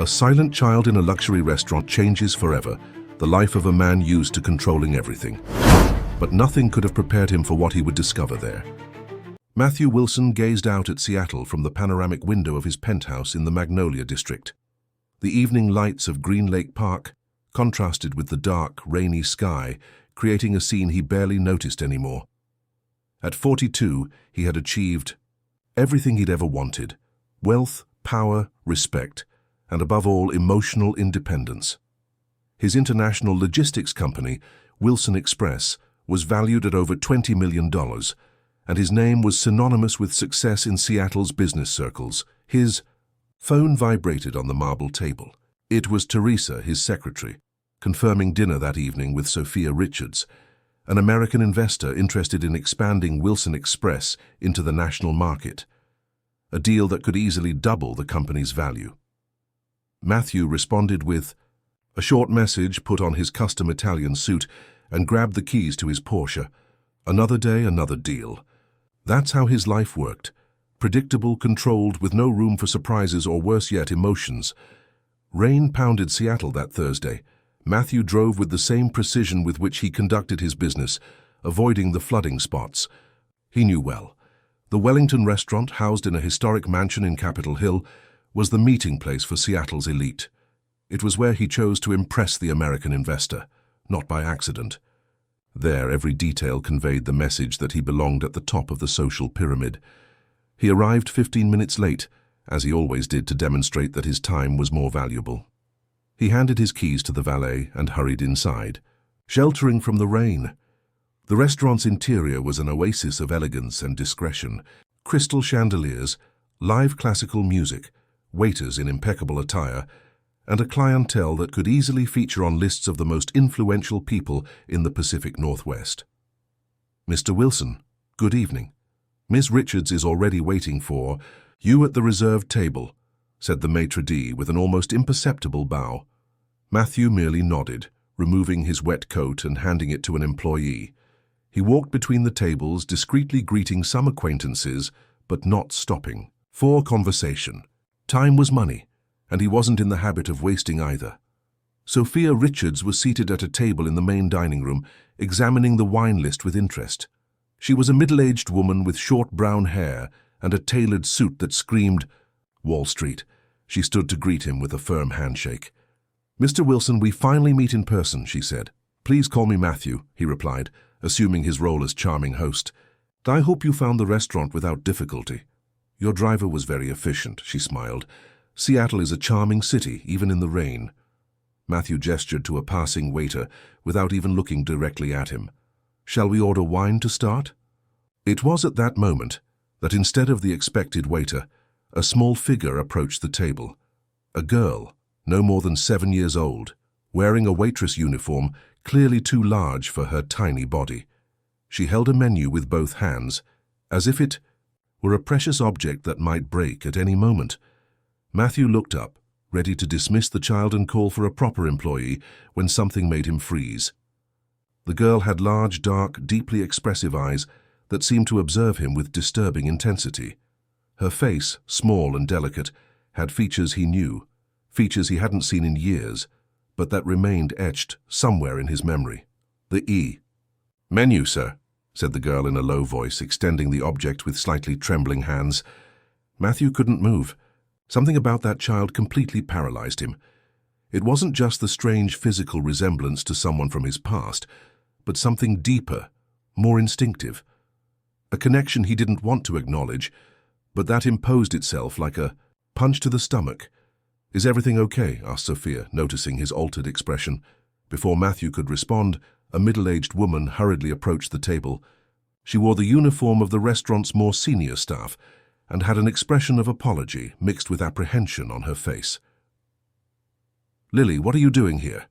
A silent child in a luxury restaurant changes forever, the life of a man used to controlling everything. But nothing could have prepared him for what he would discover there. Matthew Wilson gazed out at Seattle from the panoramic window of his penthouse in the Magnolia district. The evening lights of Green Lake Park contrasted with the dark, rainy sky, creating a scene he barely noticed anymore. At 42, he had achieved everything he'd ever wanted: wealth, power, respect, and above all, emotional independence. His international logistics company, Wilson Express, was valued at over $20 million, and his name was synonymous with success in Seattle's business circles. His phone vibrated on the marble table. It was Teresa, his secretary, confirming dinner that evening with Sophia Richards, an American investor interested in expanding Wilson Express into the national market, a deal that could easily double the company's value. Matthew responded with a short message, put on his custom Italian suit, and grabbed the keys to his Porsche. Another day, another deal. That's how his life worked. Predictable, controlled, with no room for surprises or, worse yet, emotions. Rain pounded Seattle that Thursday. Matthew drove with the same precision with which he conducted his business, avoiding the flooding spots. He knew well. The Wellington restaurant, housed in a historic mansion in Capitol Hill, was the meeting place for Seattle's elite. It was where he chose to impress the American investor, not by accident. There, every detail conveyed the message that he belonged at the top of the social pyramid. He arrived 15 minutes late, as he always did, to demonstrate that his time was more valuable. He handed his keys to the valet and hurried inside, sheltering from the rain. The restaurant's interior was an oasis of elegance and discretion. Crystal chandeliers, live classical music, waiters in impeccable attire, and a clientele that could easily feature on lists of the most influential people in the Pacific Northwest. "Mr. Wilson, good evening. Miss Richards is already waiting for you at the reserved table," said the maitre d' with an almost imperceptible bow. Matthew merely nodded, removing his wet coat and handing it to an employee. He walked between the tables, discreetly greeting some acquaintances, but not stopping for conversation. Time was money, and he wasn't in the habit of wasting either. Sophia Richards was seated at a table in the main dining room, examining the wine list with interest. She was a middle-aged woman with short brown hair and a tailored suit that screamed Wall Street. She stood to greet him with a firm handshake. "Mr. Wilson, we finally meet in person," she said. "Please call me Matthew," he replied, assuming his role as charming host. "I hope you found the restaurant without difficulty." "Your driver was very efficient," she smiled. "Seattle is a charming city, even in the rain." Matthew gestured to a passing waiter without even looking directly at him. "Shall we order wine to start?" It was at that moment that instead of the expected waiter, a small figure approached the table. A girl, no more than 7 years old, wearing a waitress uniform clearly too large for her tiny body. She held a menu with both hands, as if it were a precious object that might break at any moment. Matthew looked up, ready to dismiss the child and call for a proper employee, when something made him freeze. The girl had large, dark, deeply expressive eyes that seemed to observe him with disturbing intensity. Her face, small and delicate, had features he knew, features he hadn't seen in years, but that remained etched somewhere in his memory. The E. "Menu, sir," said the girl in a low voice, extending the object with slightly trembling hands. Matthew couldn't move. Something about that child completely paralyzed him. It wasn't just the strange physical resemblance to someone from his past, but something deeper, more instinctive. A connection he didn't want to acknowledge, but that imposed itself like a punch to the stomach. "Is everything okay?" asked Sophia, noticing his altered expression. Before Matthew could respond, a middle-aged woman hurriedly approached the table. She wore the uniform of the restaurant's more senior staff and had an expression of apology mixed with apprehension on her face. "Lily, what are you doing here?"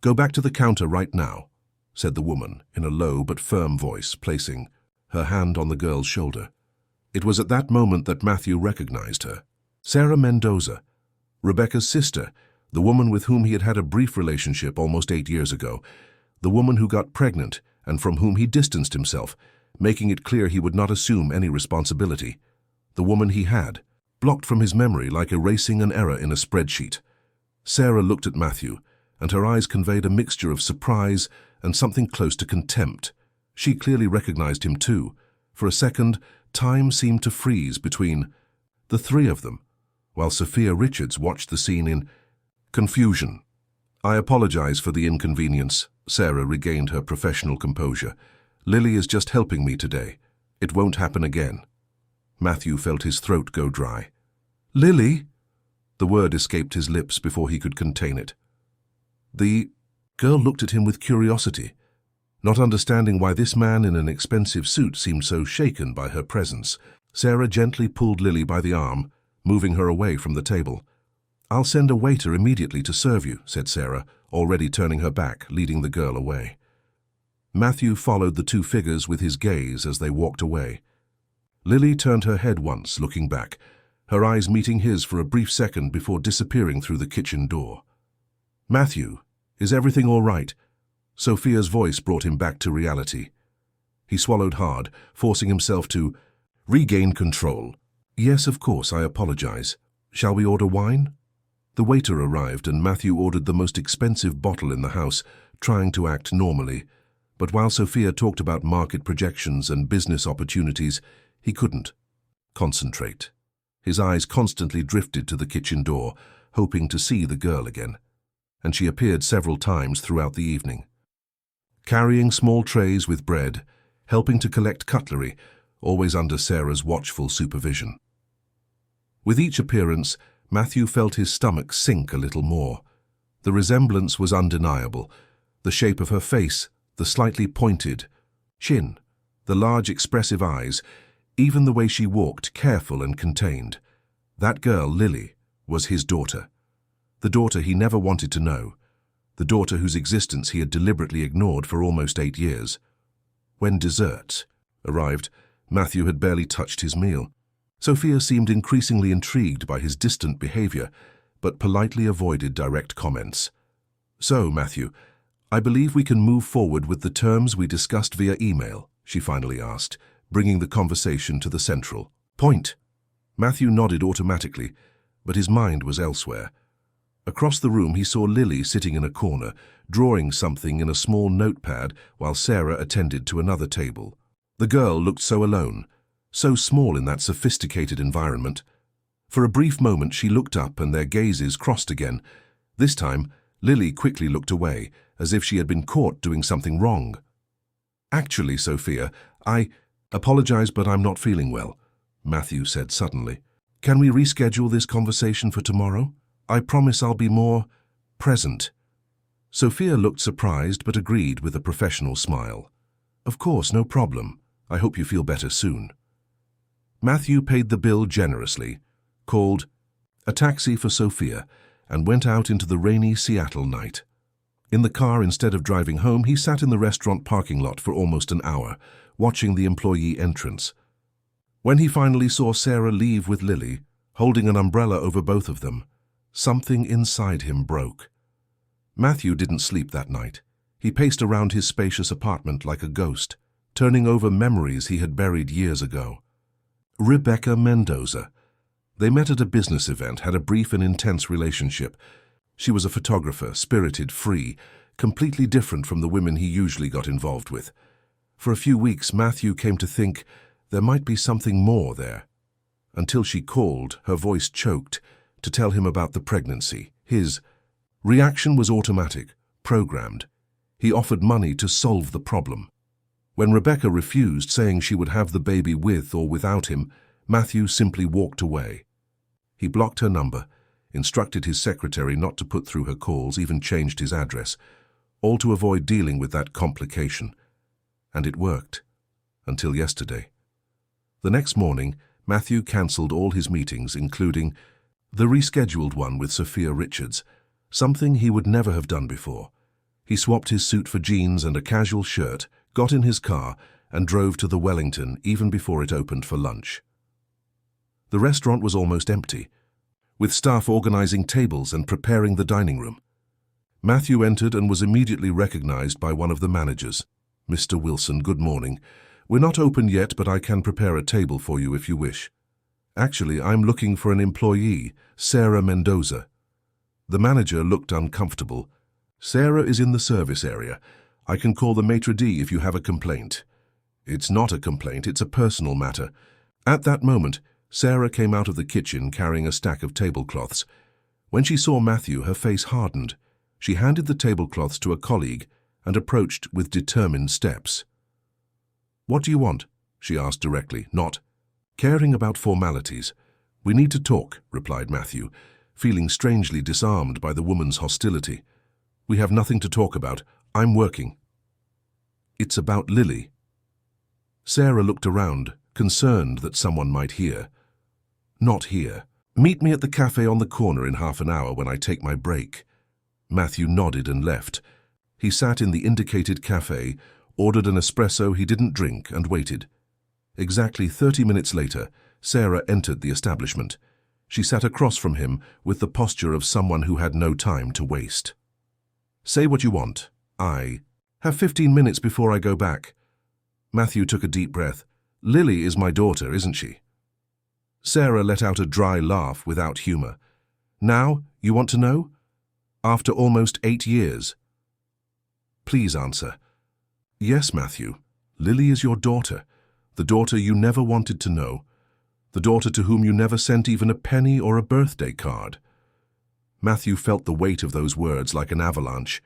"Go back to the counter right now," said the woman in a low but firm voice, placing her hand on the girl's shoulder. It was at that moment that Matthew recognized her. Sarah Mendoza, Rebecca's sister, the woman with whom he had had a brief relationship almost 8 years ago, the woman who got pregnant and from whom he distanced himself, making it clear he would not assume any responsibility. The woman he had, blocked from his memory like erasing an error in a spreadsheet. Sarah looked at Matthew, and her eyes conveyed a mixture of surprise and something close to contempt. She clearly recognized him too. For a second, time seemed to freeze between the three of them, while Sophia Richards watched the scene in confusion. "I apologize for the inconvenience." Sarah regained her professional composure. "Lily is just helping me today. It won't happen again." Matthew felt his throat go dry. "Lily?" The word escaped his lips before he could contain it. The girl looked at him with curiosity, not understanding why this man in an expensive suit seemed so shaken by her presence. Sarah gently pulled Lily by the arm, moving her away from the table. "I'll send a waiter immediately to serve you," said Sarah, already turning her back, leading the girl away. Matthew followed the two figures with his gaze as they walked away. Lily turned her head once, looking back, her eyes meeting his for a brief second before disappearing through the kitchen door. "Matthew, is everything all right?" Sophia's voice brought him back to reality. He swallowed hard, forcing himself to regain control. "Yes, of course, I apologize. Shall we order wine?" The waiter arrived and Matthew ordered the most expensive bottle in the house, trying to act normally. But while Sophia talked about market projections and business opportunities, he couldn't concentrate. His eyes constantly drifted to the kitchen door, hoping to see the girl again. And she appeared several times throughout the evening, carrying small trays with bread, helping to collect cutlery, always under Sarah's watchful supervision. With each appearance, Matthew felt his stomach sink a little more. The resemblance was undeniable. The shape of her face, the slightly pointed chin, the large expressive eyes, even the way she walked, careful and contained. That girl, Lily, was his daughter. The daughter he never wanted to know. The daughter whose existence he had deliberately ignored for almost 8 years. When dessert arrived, Matthew had barely touched his meal. Sophia seemed increasingly intrigued by his distant behavior, but politely avoided direct comments. "So, Matthew, I believe we can move forward with the terms we discussed via email," she finally asked, bringing the conversation to the central point. Matthew nodded automatically, but his mind was elsewhere. Across the room he saw Lily sitting in a corner, drawing something in a small notepad while Sarah attended to another table. The girl looked so alone, so small in that sophisticated environment. For a brief moment she looked up and their gazes crossed again. This time, Lily quickly looked away, as if she had been caught doing something wrong. "Actually, Sophia, I apologize, but I'm not feeling well," Matthew said suddenly. "Can we reschedule this conversation for tomorrow? I promise I'll be more present." Sophia looked surprised but agreed with a professional smile. "Of course, no problem. I hope you feel better soon." Matthew paid the bill generously, called a taxi for Sophia, and went out into the rainy Seattle night. In the car, instead of driving home, he sat in the restaurant parking lot for almost an hour, watching the employee entrance. When he finally saw Sarah leave with Lily, holding an umbrella over both of them, something inside him broke. Matthew didn't sleep that night. He paced around his spacious apartment like a ghost, turning over memories he had buried years ago. Rebecca Mendoza. They met at a business event, had a brief and intense relationship. She was a photographer, spirited, free, completely different from the women he usually got involved with. For a few weeks, Matthew came to think there might be something more there. Until she called, her voice choked, to tell him about the pregnancy. His reaction was automatic, programmed. He offered money to solve the problem. When Rebecca refused, saying she would have the baby with or without him, Matthew simply walked away. He blocked her number, instructed his secretary not to put through her calls, even changed his address, all to avoid dealing with that complication. And it worked. Until yesterday. The next morning, Matthew cancelled all his meetings, including the rescheduled one with Sophia Richards, something he would never have done before. He swapped his suit for jeans and a casual shirt, got in his car, and drove to the Wellington even before it opened for lunch. The restaurant was almost empty, with staff organizing tables and preparing the dining room. Matthew entered and was immediately recognized by one of the managers. "Mr. Wilson, good morning. We're not open yet, but I can prepare a table for you if you wish. Actually, I'm looking for an employee, Sarah Mendoza." The manager looked uncomfortable. Sarah is in the service area. I can call the maitre d' if you have a complaint. It's not a complaint, it's a personal matter. At that moment, Sarah came out of the kitchen carrying a stack of tablecloths. When she saw Matthew, her face hardened. She handed the tablecloths to a colleague and approached with determined steps. "What do you want?" she asked directly, not caring about formalities. "We need to talk," replied Matthew, feeling strangely disarmed by the woman's hostility. "We have nothing to talk about. I'm working." "It's about Lily." Sarah looked around, concerned that someone might hear. "Not here. Meet me at the cafe on the corner in half an hour when I take my break." Matthew nodded and left. He sat in the indicated cafe, ordered an espresso he didn't drink, and waited. Exactly 30 minutes later, Sarah entered the establishment. She sat across from him with the posture of someone who had no time to waste. "Say what you want. I have 15 minutes before I go back." Matthew took a deep breath. "Lily is my daughter, isn't she?" Sarah let out a dry laugh without humor. "Now, you want to know? After almost 8 years." "Please answer." "Yes, Matthew. Lily is your daughter. The daughter you never wanted to know. The daughter to whom you never sent even a penny or a birthday card." Matthew felt the weight of those words like an avalanche.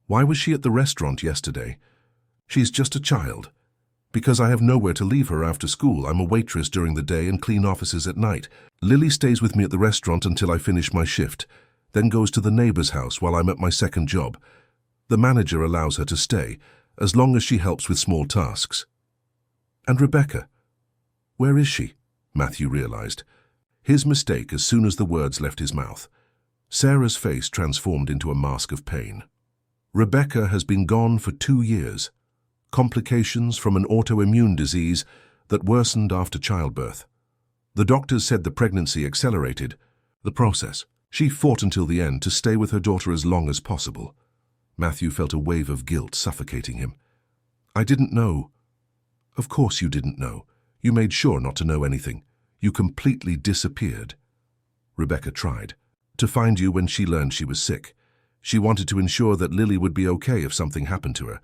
"Why was she at the restaurant yesterday?" "She's just a child. Because I have nowhere to leave her after school, I'm a waitress during the day and clean offices at night. Lily stays with me at the restaurant until I finish my shift, then goes to the neighbor's house while I'm at my second job. The manager allows her to stay, as long as she helps with small tasks." "And Rebecca? Where is she?" Matthew realized. His mistake as soon as the words left his mouth. Sarah's face transformed into a mask of pain. "Rebecca has been gone for 2 years. Complications from an autoimmune disease that worsened after childbirth. The doctors said the pregnancy accelerated the process. She fought until the end to stay with her daughter as long as possible." Matthew felt a wave of guilt suffocating him. "I didn't know." "Of course you didn't know. You made sure not to know anything. You completely disappeared." Rebecca tried to find you when she learned she was sick. She wanted to ensure that Lily would be okay if something happened to her.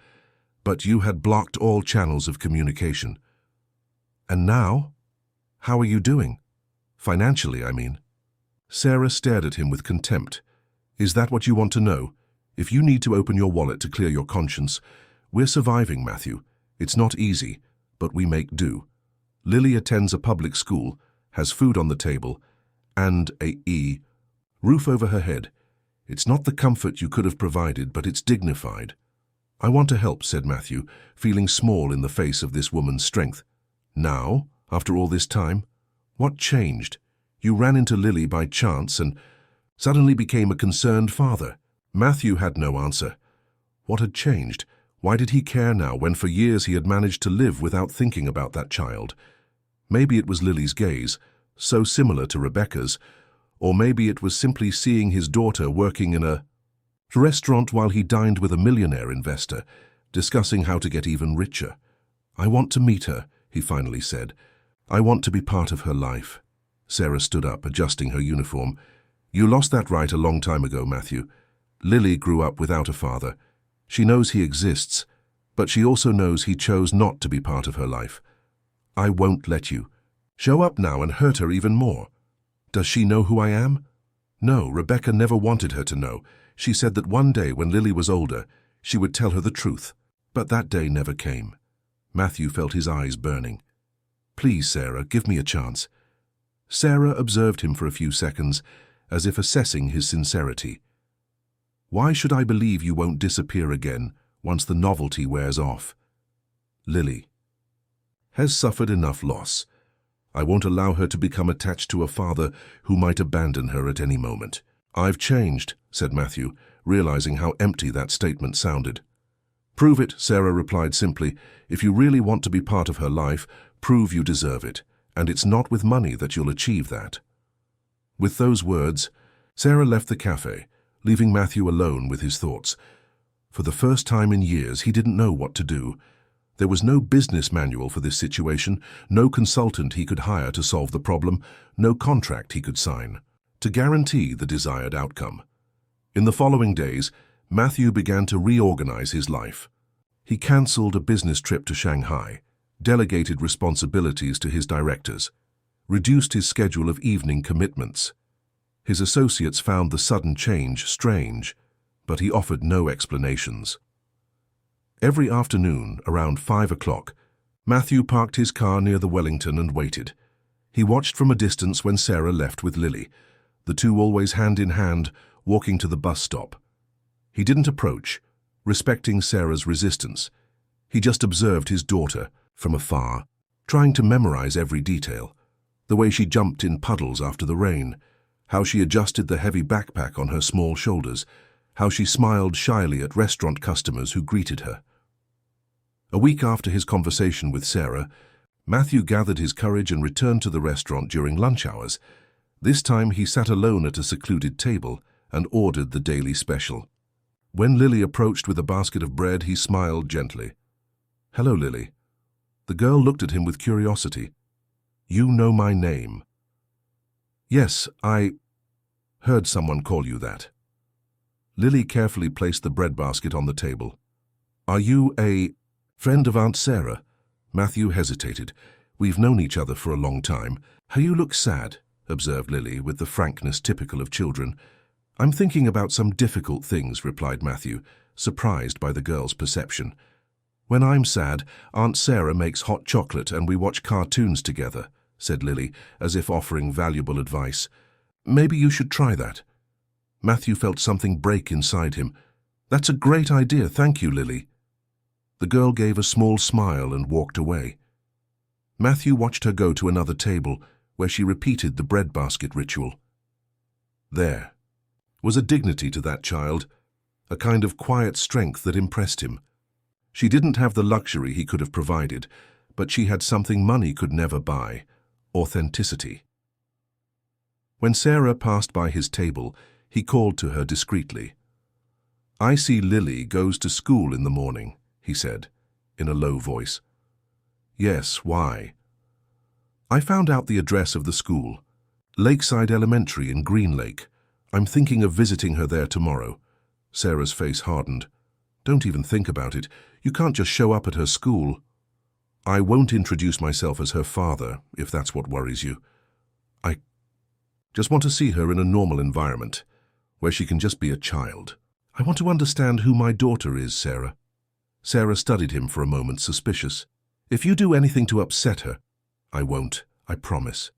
But you had blocked all channels of communication. "And now? How are you doing? Financially, I mean." Sarah stared at him with contempt. "Is that what you want to know? If you need to open your wallet to clear your conscience, we're surviving, Matthew. It's not easy, but we make do. Lily attends a public school, has food on the table, and a roof over her head. It's not the comfort you could have provided, but it's dignified." "I want to help," said Matthew, feeling small in the face of this woman's strength. "Now, after all this time? What changed? You ran into Lily by chance and suddenly became a concerned father." Matthew had no answer. What had changed? Why did he care now when for years he had managed to live without thinking about that child? Maybe it was Lily's gaze, so similar to Rebecca's, or maybe it was simply seeing his daughter working in a restaurant while he dined with a millionaire investor, discussing how to get even richer. "I want to meet her," he finally said. "I want to be part of her life." Sarah stood up, adjusting her uniform. "You lost that right a long time ago, Matthew. Lily grew up without a father. She knows he exists, but she also knows he chose not to be part of her life. I won't let you show up now and hurt her even more." "Does she know who I am?" "No, Rebecca never wanted her to know. She said that one day when Lily was older, she would tell her the truth. But that day never came." Matthew felt his eyes burning. "Please, Sarah, give me a chance." Sarah observed him for a few seconds, as if assessing his sincerity. "Why should I believe you won't disappear again once the novelty wears off?" "Lily has suffered enough loss. I won't allow her to become attached to a father who might abandon her at any moment." "I've changed," said Matthew, realizing how empty that statement sounded. "Prove it," Sarah replied simply. "If you really want to be part of her life, prove you deserve it, and it's not with money that you'll achieve that." With those words, Sarah left the cafe, leaving Matthew alone with his thoughts. For the first time in years, he didn't know what to do. There was no business manual for this situation, no consultant he could hire to solve the problem, no contract he could sign. to guarantee the desired outcome. In the following days, Matthew began to reorganize his life. He cancelled a business trip to Shanghai, delegated responsibilities to his directors, reduced his schedule of evening commitments. His associates found the sudden change strange, but he offered no explanations. Every afternoon, around 5 o'clock, Matthew parked his car near the Wellington and waited. He watched from a distance when Sarah left with Lily, the two always hand in hand, walking to the bus stop. He didn't approach, respecting Sarah's resistance. He just observed his daughter from afar, trying to memorize every detail. The way she jumped in puddles after the rain, how she adjusted the heavy backpack on her small shoulders, how she smiled shyly at restaurant customers who greeted her. A week after his conversation with Sarah, Matthew gathered his courage and returned to the restaurant during lunch hours. This time he sat alone at a secluded table and ordered the daily special. When Lily approached with a basket of bread, he smiled gently. "Hello, Lily." The girl looked at him with curiosity. "You know my name?" "Yes, I heard someone call you that." Lily carefully placed the breadbasket on the table. "Are you a friend of Aunt Sarah?" Matthew hesitated. "We've known each other for a long time." "How you look sad," observed Lily with the frankness typical of children. "I'm thinking about some difficult things," replied Matthew, surprised by the girl's perception. "When I'm sad, Aunt Sarah makes hot chocolate and we watch cartoons together," said Lily, as if offering valuable advice. "Maybe you should try that." Matthew felt something break inside him. "That's a great idea, thank you, Lily." The girl gave a small smile and walked away. Matthew watched her go to another table, where she repeated the breadbasket ritual. There was a dignity to that child, a kind of quiet strength that impressed him. She didn't have the luxury he could have provided, but she had something money could never buy: authenticity. When Sarah passed by his table, he called to her discreetly. "I see Lily goes to school in the morning," he said, in a low voice. "Yes, why?" "I found out the address of the school, Lakeside Elementary in Green Lake. I'm thinking of visiting her there tomorrow." Sarah's face hardened. "Don't even think about it. You can't just show up at her school." "I won't introduce myself as her father, if that's what worries you. I just want to see her in a normal environment, where she can just be a child. I want to understand who my daughter is, Sarah." Sarah studied him for a moment, suspicious. "If you do anything to upset her—" "I won't, I promise."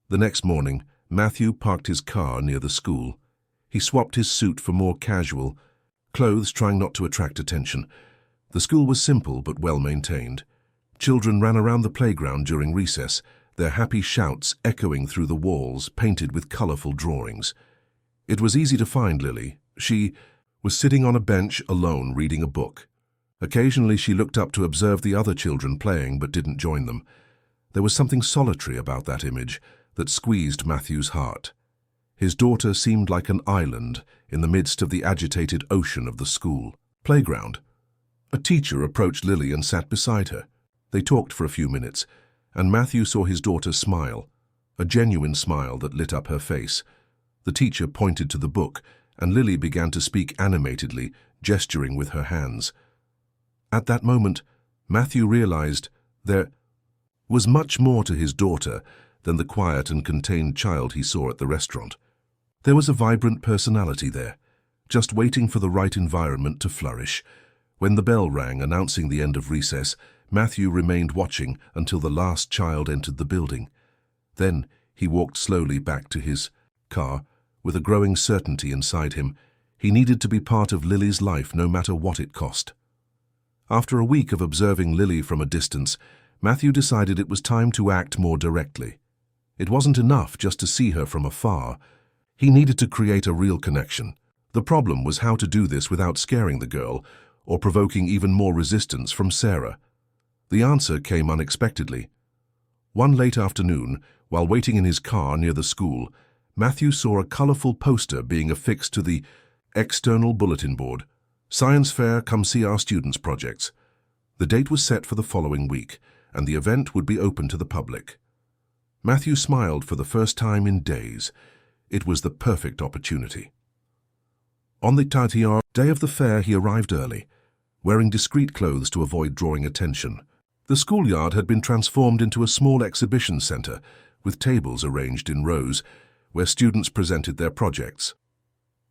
The next morning, Matthew parked his car near the school. He swapped his suit for more casual clothes, trying not to attract attention. The school was simple but well-maintained. Children ran around the playground during recess, their happy shouts echoing through the walls painted with colorful drawings. It was easy to find Lily. She was sitting on a bench alone reading a book. Occasionally she looked up to observe the other children playing but didn't join them. There was something solitary about that image that squeezed Matthew's heart. His daughter seemed like an island in the midst of the agitated ocean of the school playground. A teacher approached Lily and sat beside her. They talked for a few minutes, and Matthew saw his daughter smile, a genuine smile that lit up her face. The teacher pointed to the book, and Lily began to speak animatedly, gesturing with her hands. At that moment, Matthew realized there was much more to his daughter than the quiet and contained child he saw at the restaurant. There was a vibrant personality there, just waiting for the right environment to flourish. When the bell rang announcing the end of recess, Matthew remained watching until the last child entered the building. Then he walked slowly back to his car, with a growing certainty inside him. He needed to be part of Lily's life no matter what it cost. After a week of observing Lily from a distance, Matthew decided it was time to act more directly. It wasn't enough just to see her from afar. He needed to create a real connection. The problem was how to do this without scaring the girl or provoking even more resistance from Sarah. The answer came unexpectedly. One late afternoon, while waiting in his car near the school, Matthew saw a colorful poster being affixed to the external bulletin board. "Science Fair, come see our students' projects." The date was set for the following week, and the event would be open to the public. Matthew smiled for the first time in days. It was the perfect opportunity. On the 30th day of the fair, he arrived early, wearing discreet clothes to avoid drawing attention. The schoolyard had been transformed into a small exhibition center, with tables arranged in rows, where students presented their projects.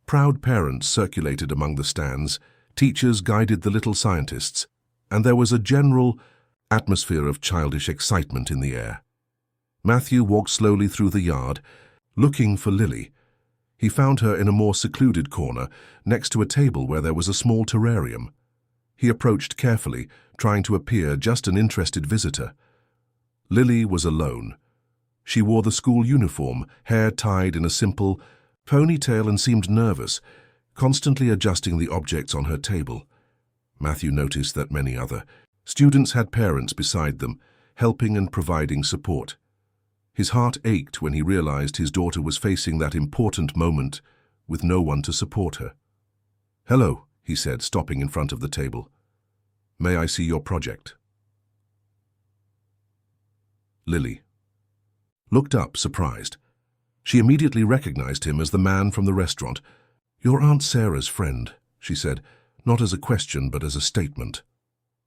Proud parents circulated among the stands, teachers guided the little scientists, and there was a general atmosphere of childish excitement in the air. Matthew walked slowly through the yard, looking for Lily. He found her in a more secluded corner, next to a table where there was a small terrarium. He approached carefully, trying to appear just an interested visitor. Lily was alone. She wore the school uniform, hair tied in a simple ponytail, and seemed nervous, constantly adjusting the objects on her table. Matthew noticed that many other students had parents beside them, helping and providing support. His heart ached when he realized his daughter was facing that important moment with no one to support her. "Hello," he said, stopping in front of the table. "May I see your project?" Lily looked up, surprised. She immediately recognized him as the man from the restaurant. "Your Aunt Sarah's friend," she said, not as a question but as a statement.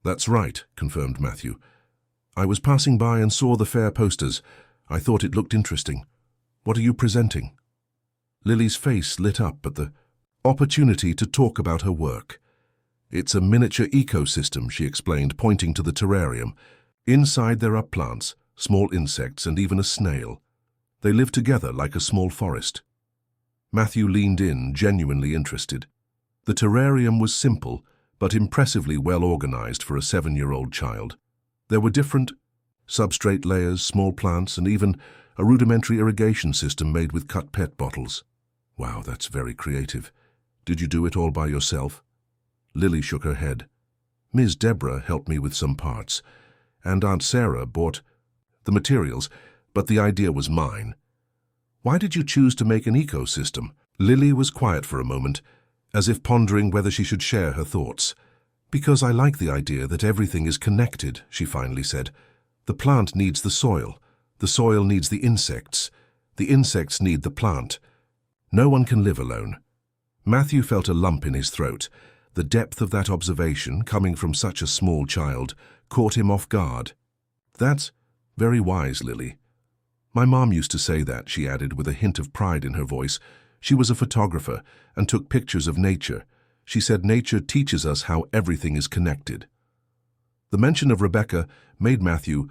"That's right," confirmed Matthew. "I was passing by and saw the fair posters. I thought it looked interesting. What are you presenting?" Lily's face lit up at the opportunity to talk about her work. "It's a miniature ecosystem," she explained, pointing to the terrarium. "Inside there are plants, small insects, and even a snail. They live together like a small forest." Matthew leaned in, genuinely interested. The terrarium was simple, but impressively well organized for a 7-year-old child. There were different substrate layers, small plants, and even a rudimentary irrigation system made with cut PET bottles. "Wow, that's very creative. Did you do it all by yourself?" Lily shook her head. "Ms. Deborah helped me with some parts, and Aunt Sarah bought the materials, but the idea was mine." "Why did you choose to make an ecosystem?" Lily was quiet for a moment, as if pondering whether she should share her thoughts. "Because I like the idea that everything is connected," she finally said. "The plant needs the soil needs the insects need the plant. No one can live alone." Matthew felt a lump in his throat. The depth of that observation, coming from such a small child, caught him off guard. "That's very wise, Lily. My mom used to say that," she added with a hint of pride in her voice. "She was a photographer and took pictures of nature. She said nature teaches us how everything is connected." The mention of Rebecca made Matthew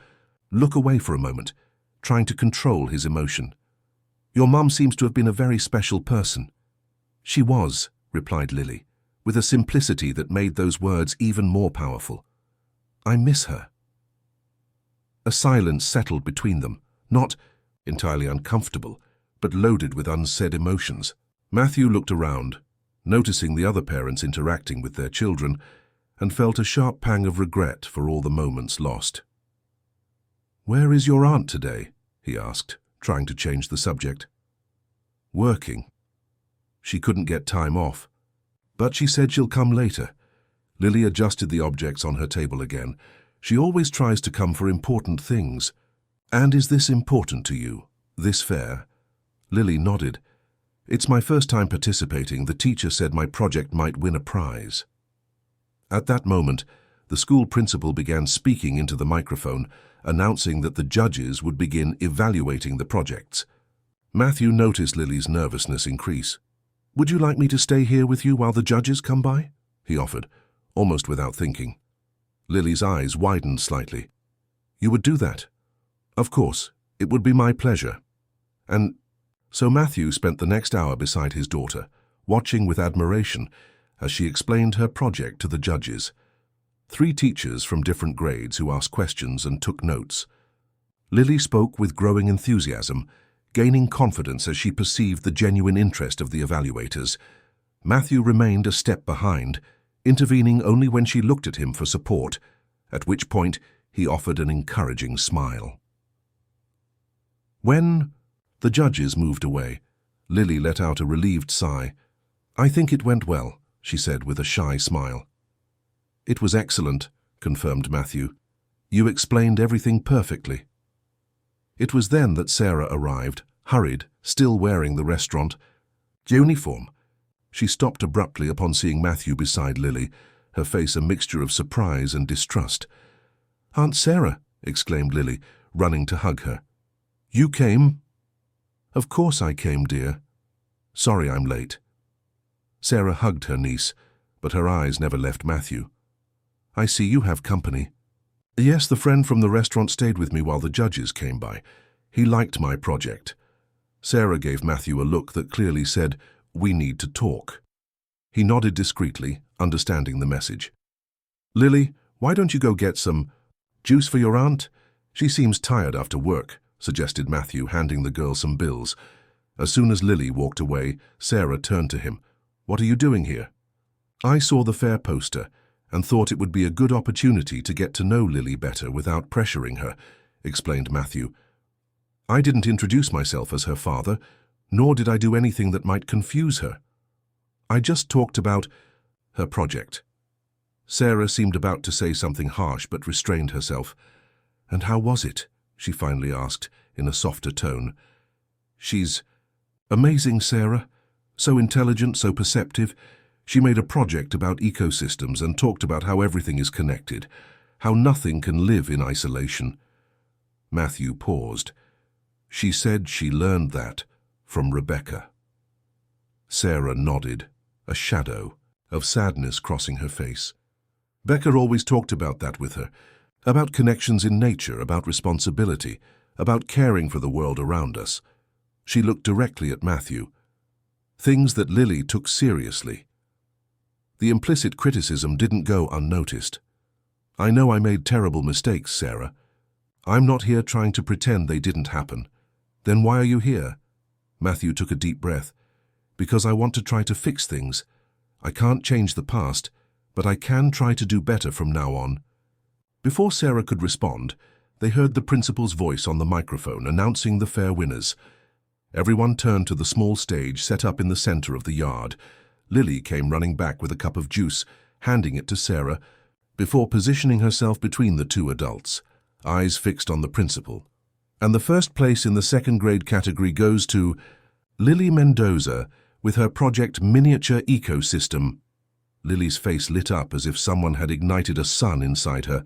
look away for a moment, trying to control his emotion. "Your mom seems to have been a very special person." "She was," replied Lily, with a simplicity that made those words even more powerful. "I miss her." A silence settled between them, not entirely uncomfortable, but loaded with unsaid emotions. Matthew looked around, noticing the other parents interacting with their children, and felt a sharp pang of regret for all the moments lost. "Where is your aunt today?" he asked, trying to change the subject. "Working. She couldn't get time off, but she said she'll come later." Lily adjusted the objects on her table again. "She always tries to come for important things." "And is this important to you, this fair?" Lily nodded. "It's my first time participating. The teacher said my project might win a prize." At that moment, the school principal began speaking into the microphone, announcing that the judges would begin evaluating the projects. Matthew noticed Lily's nervousness increase. "Would you like me to stay here with you while the judges come by?" he offered, almost without thinking. Lily's eyes widened slightly. "You would do that?" "Of course, it would be my pleasure." And so Matthew spent the next hour beside his daughter, watching with admiration as she explained her project to the judges. 3 teachers from different grades who asked questions and took notes. Lily spoke with growing enthusiasm, gaining confidence as she perceived the genuine interest of the evaluators. Matthew remained a step behind, intervening only when she looked at him for support, at which point he offered an encouraging smile. When the judges moved away, Lily let out a relieved sigh. "I think it went well," she said with a shy smile. "It was excellent," confirmed Matthew. "You explained everything perfectly." It was then that Sarah arrived, hurried, still wearing the restaurant uniform. She stopped abruptly upon seeing Matthew beside Lily, her face a mixture of surprise and distrust. "Aunt Sarah," exclaimed Lily, running to hug her. "You came?" "Of course I came, dear. Sorry I'm late." Sarah hugged her niece, but her eyes never left Matthew. "I see you have company." "Yes, the friend from the restaurant stayed with me while the judges came by. He liked my project." Sarah gave Matthew a look that clearly said, "We need to talk." He nodded discreetly, understanding the message. "Lily, why don't you go get some juice for your aunt? She seems tired after work," suggested Matthew, handing the girl some bills. As soon as Lily walked away, Sarah turned to him. "What are you doing here?" "I saw the fair poster and thought it would be a good opportunity to get to know Lily better without pressuring her," explained Matthew. "I didn't introduce myself as her father, nor did I do anything that might confuse her. I just talked about her project." Sarah seemed about to say something harsh but restrained herself. "And how was it?" she finally asked, in a softer tone. "She's amazing, Sarah. So intelligent, so perceptive. She made a project about ecosystems and talked about how everything is connected, how nothing can live in isolation." Matthew paused. "She said she learned that from Rebecca." Sarah nodded, a shadow of sadness crossing her face. "Becca always talked about that with her, about connections in nature, about responsibility, about caring for the world around us." She looked directly at Matthew. "Things that Lily took seriously." The implicit criticism didn't go unnoticed. "I know I made terrible mistakes, Sarah. I'm not here trying to pretend they didn't happen." "Then why are you here?" Matthew took a deep breath. "Because I want to try to fix things. I can't change the past, but I can try to do better from now on." Before Sarah could respond, they heard the principal's voice on the microphone announcing the fair winners. Everyone turned to the small stage set up in the center of the yard. Lily came running back with a cup of juice, handing it to Sarah, before positioning herself between the two adults, eyes fixed on the principal. "And the first place in the second grade category goes to Lily Mendoza with her project Miniature Ecosystem." Lily's face lit up as if someone had ignited a sun inside her.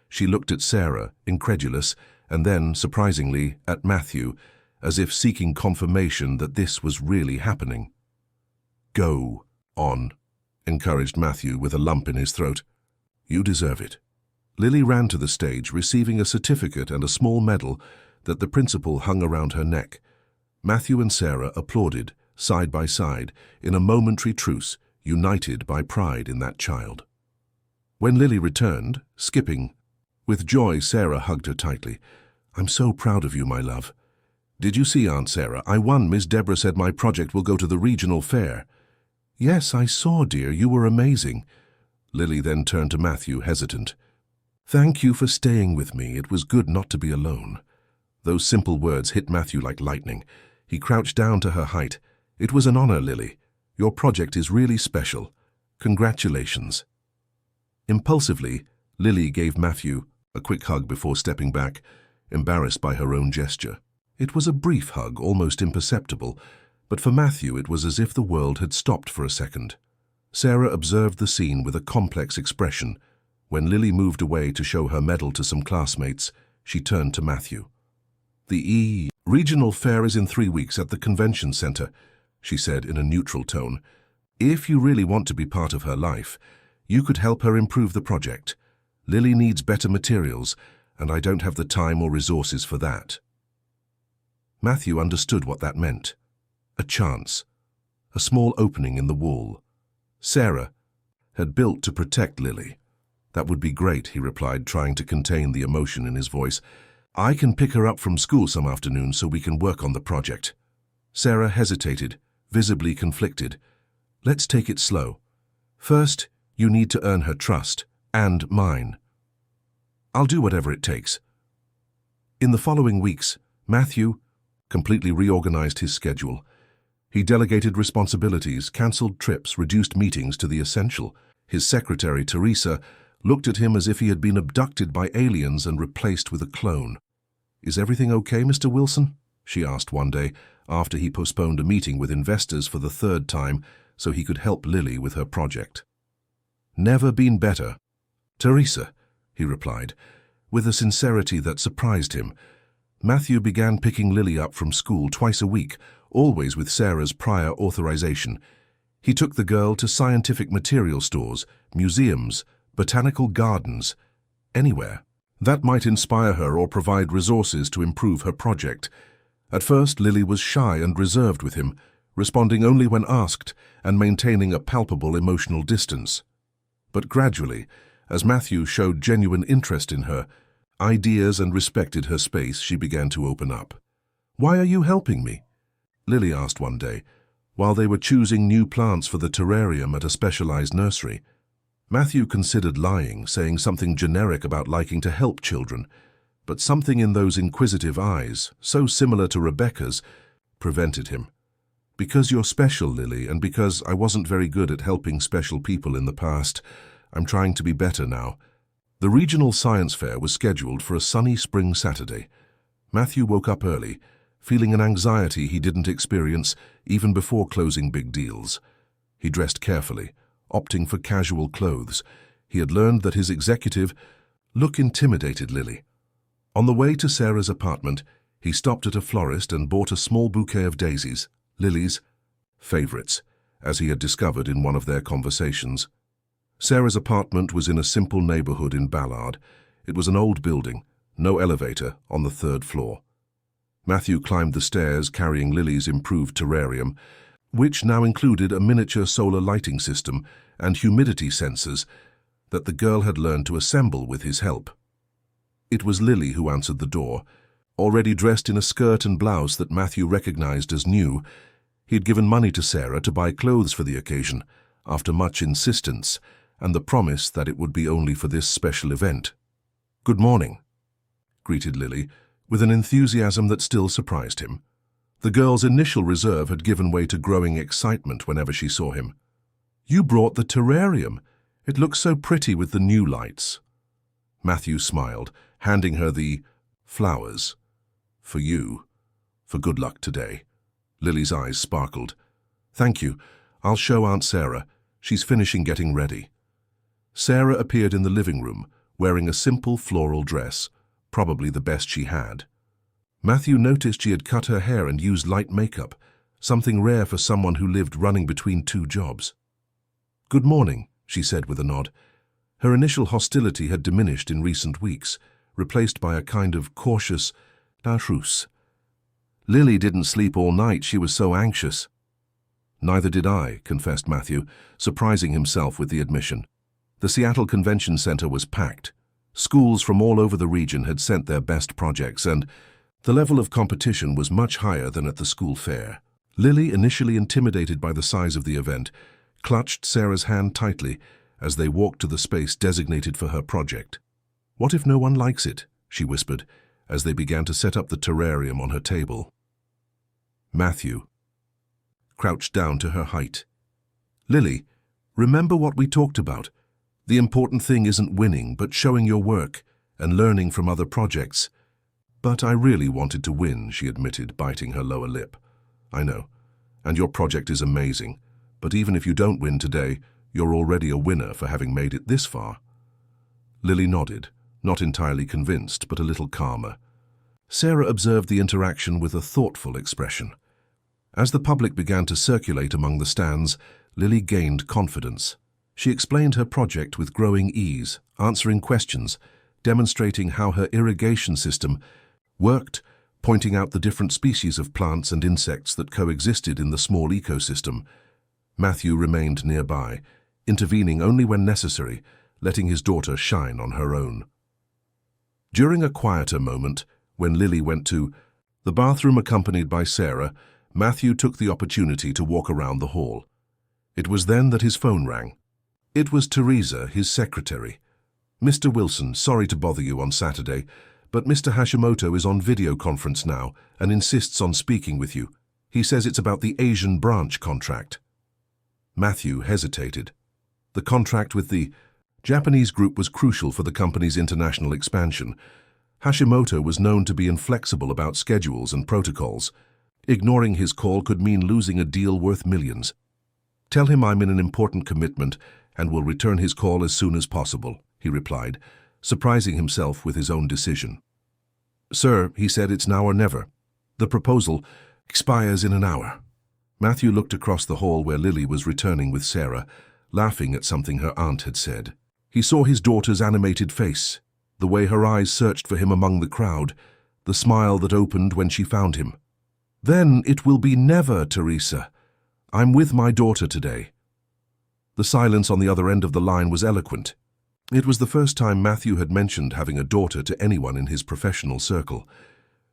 She looked at Sarah, incredulous, and then, surprisingly, at Matthew, as if seeking confirmation that this was really happening. "Go on," encouraged Matthew with a lump in his throat. "You deserve it." Lily ran to the stage, receiving a certificate and a small medal that the principal hung around her neck. Matthew and Sarah applauded, side by side, in a momentary truce, united by pride in that child. When Lily returned, skipping, with joy, Sarah hugged her tightly. "I'm so proud of you, my love. Did you see, Aunt Sarah? I won. Miss Deborah said my project will go to the regional fair." "Yes, I saw, dear. You were amazing." Lily then turned to Matthew, hesitant. "Thank you for staying with me. It was good not to be alone." Those simple words hit Matthew like lightning. He crouched down to her height. "It was an honor, Lily. Your project is really special. Congratulations." Impulsively, Lily gave Matthew a quick hug before stepping back, embarrassed by her own gesture. It was a brief hug, almost imperceptible, but for Matthew it was as if the world had stopped for a second. Sarah observed the scene with a complex expression. When Lily moved away to show her medal to some classmates, she turned to Matthew. "The regional fair is in 3 weeks at the convention center," she said in a neutral tone. "If you really want to be part of her life, you could help her improve the project. Lily needs better materials, and I don't have the time or resources for that." Matthew understood what that meant. A chance. A small opening in the wall. Sarah had built to protect Lily. "That would be great," he replied, trying to contain the emotion in his voice. "I can pick her up from school some afternoon so we can work on the project." Sarah hesitated, visibly conflicted. "Let's take it slow. First, you need to earn her trust, and mine. I'll do whatever it takes." In the following weeks, Matthew completely reorganized his schedule. He delegated responsibilities, cancelled trips, reduced meetings to the essential. His secretary, Teresa, looked at him as if he had been abducted by aliens and replaced with a clone. "Is everything okay, Mr. Wilson?" she asked one day after he postponed a meeting with investors for the third time so he could help Lily with her project. Never been better, Teresa, he replied, with a sincerity that surprised him. Matthew began picking Lily up from school twice a week, always with Sarah's prior authorization. He took the girl to scientific material stores, museums, botanical gardens, anywhere that might inspire her or provide resources to improve her project. At first, Lily was shy and reserved with him, responding only when asked and maintaining a palpable emotional distance. But gradually, as Matthew showed genuine interest in her, ideas and respected her space, she began to open up. "Why are you helping me?" Lily asked one day, while they were choosing new plants for the terrarium at a specialized nursery. Matthew considered lying, saying something generic about liking to help children, but something in those inquisitive eyes, so similar to Rebecca's, prevented him. "Because you're special, Lily, and because I wasn't very good at helping special people in the past. I'm trying to be better now." The regional science fair was scheduled for a sunny spring Saturday. Matthew woke up early, feeling an anxiety he didn't experience even before closing big deals. He dressed carefully, opting for casual clothes. He had learned that his executive look intimidated Lily. On the way to Sarah's apartment, he stopped at a florist and bought a small bouquet of daisies, Lily's favorites, as he had discovered in one of their conversations. Sarah's apartment was in a simple neighborhood in Ballard. It was an old building, no elevator, on the 3rd floor. Matthew climbed the stairs carrying Lily's improved terrarium, which now included a miniature solar lighting system and humidity sensors that the girl had learned to assemble with his help. It was Lily who answered the door. Already dressed in a skirt and blouse that Matthew recognized as new, he had given money to Sarah to buy clothes for the occasion, after much insistence and the promise that it would be only for this special event. "Good morning," greeted Lily, with an enthusiasm that still surprised him. The girl's initial reserve had given way to growing excitement whenever she saw him. "You brought the terrarium. It looks so pretty with the new lights." Matthew smiled, handing her the flowers. "For you. For good luck today." Lily's eyes sparkled. "Thank you. I'll show Aunt Sarah. She's finishing getting ready." Sarah appeared in the living room, wearing a simple floral dress, probably the best she had. Matthew noticed she had cut her hair and used light makeup, something rare for someone who lived running between 2 jobs. "Good morning," she said with a nod. Her initial hostility had diminished in recent weeks, replaced by a kind of cautious "la truce." "Lily didn't sleep all night, she was so anxious." "Neither did I," confessed Matthew, surprising himself with the admission. The Seattle Convention Center was packed. Schools from all over the region had sent their best projects, and the level of competition was much higher than at the school fair. Lily, initially intimidated by the size of the event, clutched Sarah's hand tightly as they walked to the space designated for her project. "What if no one likes it?" she whispered, as they began to set up the terrarium on her table. Matthew crouched down to her height. "Lily, remember what we talked about. The important thing isn't winning, but showing your work and learning from other projects." "But I really wanted to win," she admitted, biting her lower lip. "I know, and your project is amazing, but even if you don't win today, you're already a winner for having made it this far." Lily nodded, not entirely convinced, but a little calmer. Sarah observed the interaction with a thoughtful expression. As the public began to circulate among the stands, Lily gained confidence. She explained her project with growing ease, answering questions, demonstrating how her irrigation system worked, pointing out the different species of plants and insects that coexisted in the small ecosystem. Matthew remained nearby, intervening only when necessary, letting his daughter shine on her own. During a quieter moment, when Lily went to the bathroom accompanied by Sarah, Matthew took the opportunity to walk around the hall. It was then that his phone rang. It was Teresa, his secretary. "Mr. Wilson, sorry to bother you on Saturday, but Mr. Hashimoto is on video conference now and insists on speaking with you. He says it's about the Asian branch contract." Matthew hesitated. The contract with the Japanese group was crucial for the company's international expansion, Hashimoto was known to be inflexible about schedules and protocols. Ignoring his call could mean losing a deal worth millions. "Tell him I'm in an important commitment and will return his call as soon as possible," he replied, surprising himself with his own decision. "Sir," he said, "it's now or never. The proposal expires in an hour." Matthew looked across the hall where Lily was returning with Sarah, laughing at something her aunt had said. He saw his daughter's animated face, the way her eyes searched for him among the crowd, the smile that opened when she found him. "Then it will be never, Teresa. I'm with my daughter today." The silence on the other end of the line was eloquent. It was the first time Matthew had mentioned having a daughter to anyone in his professional circle.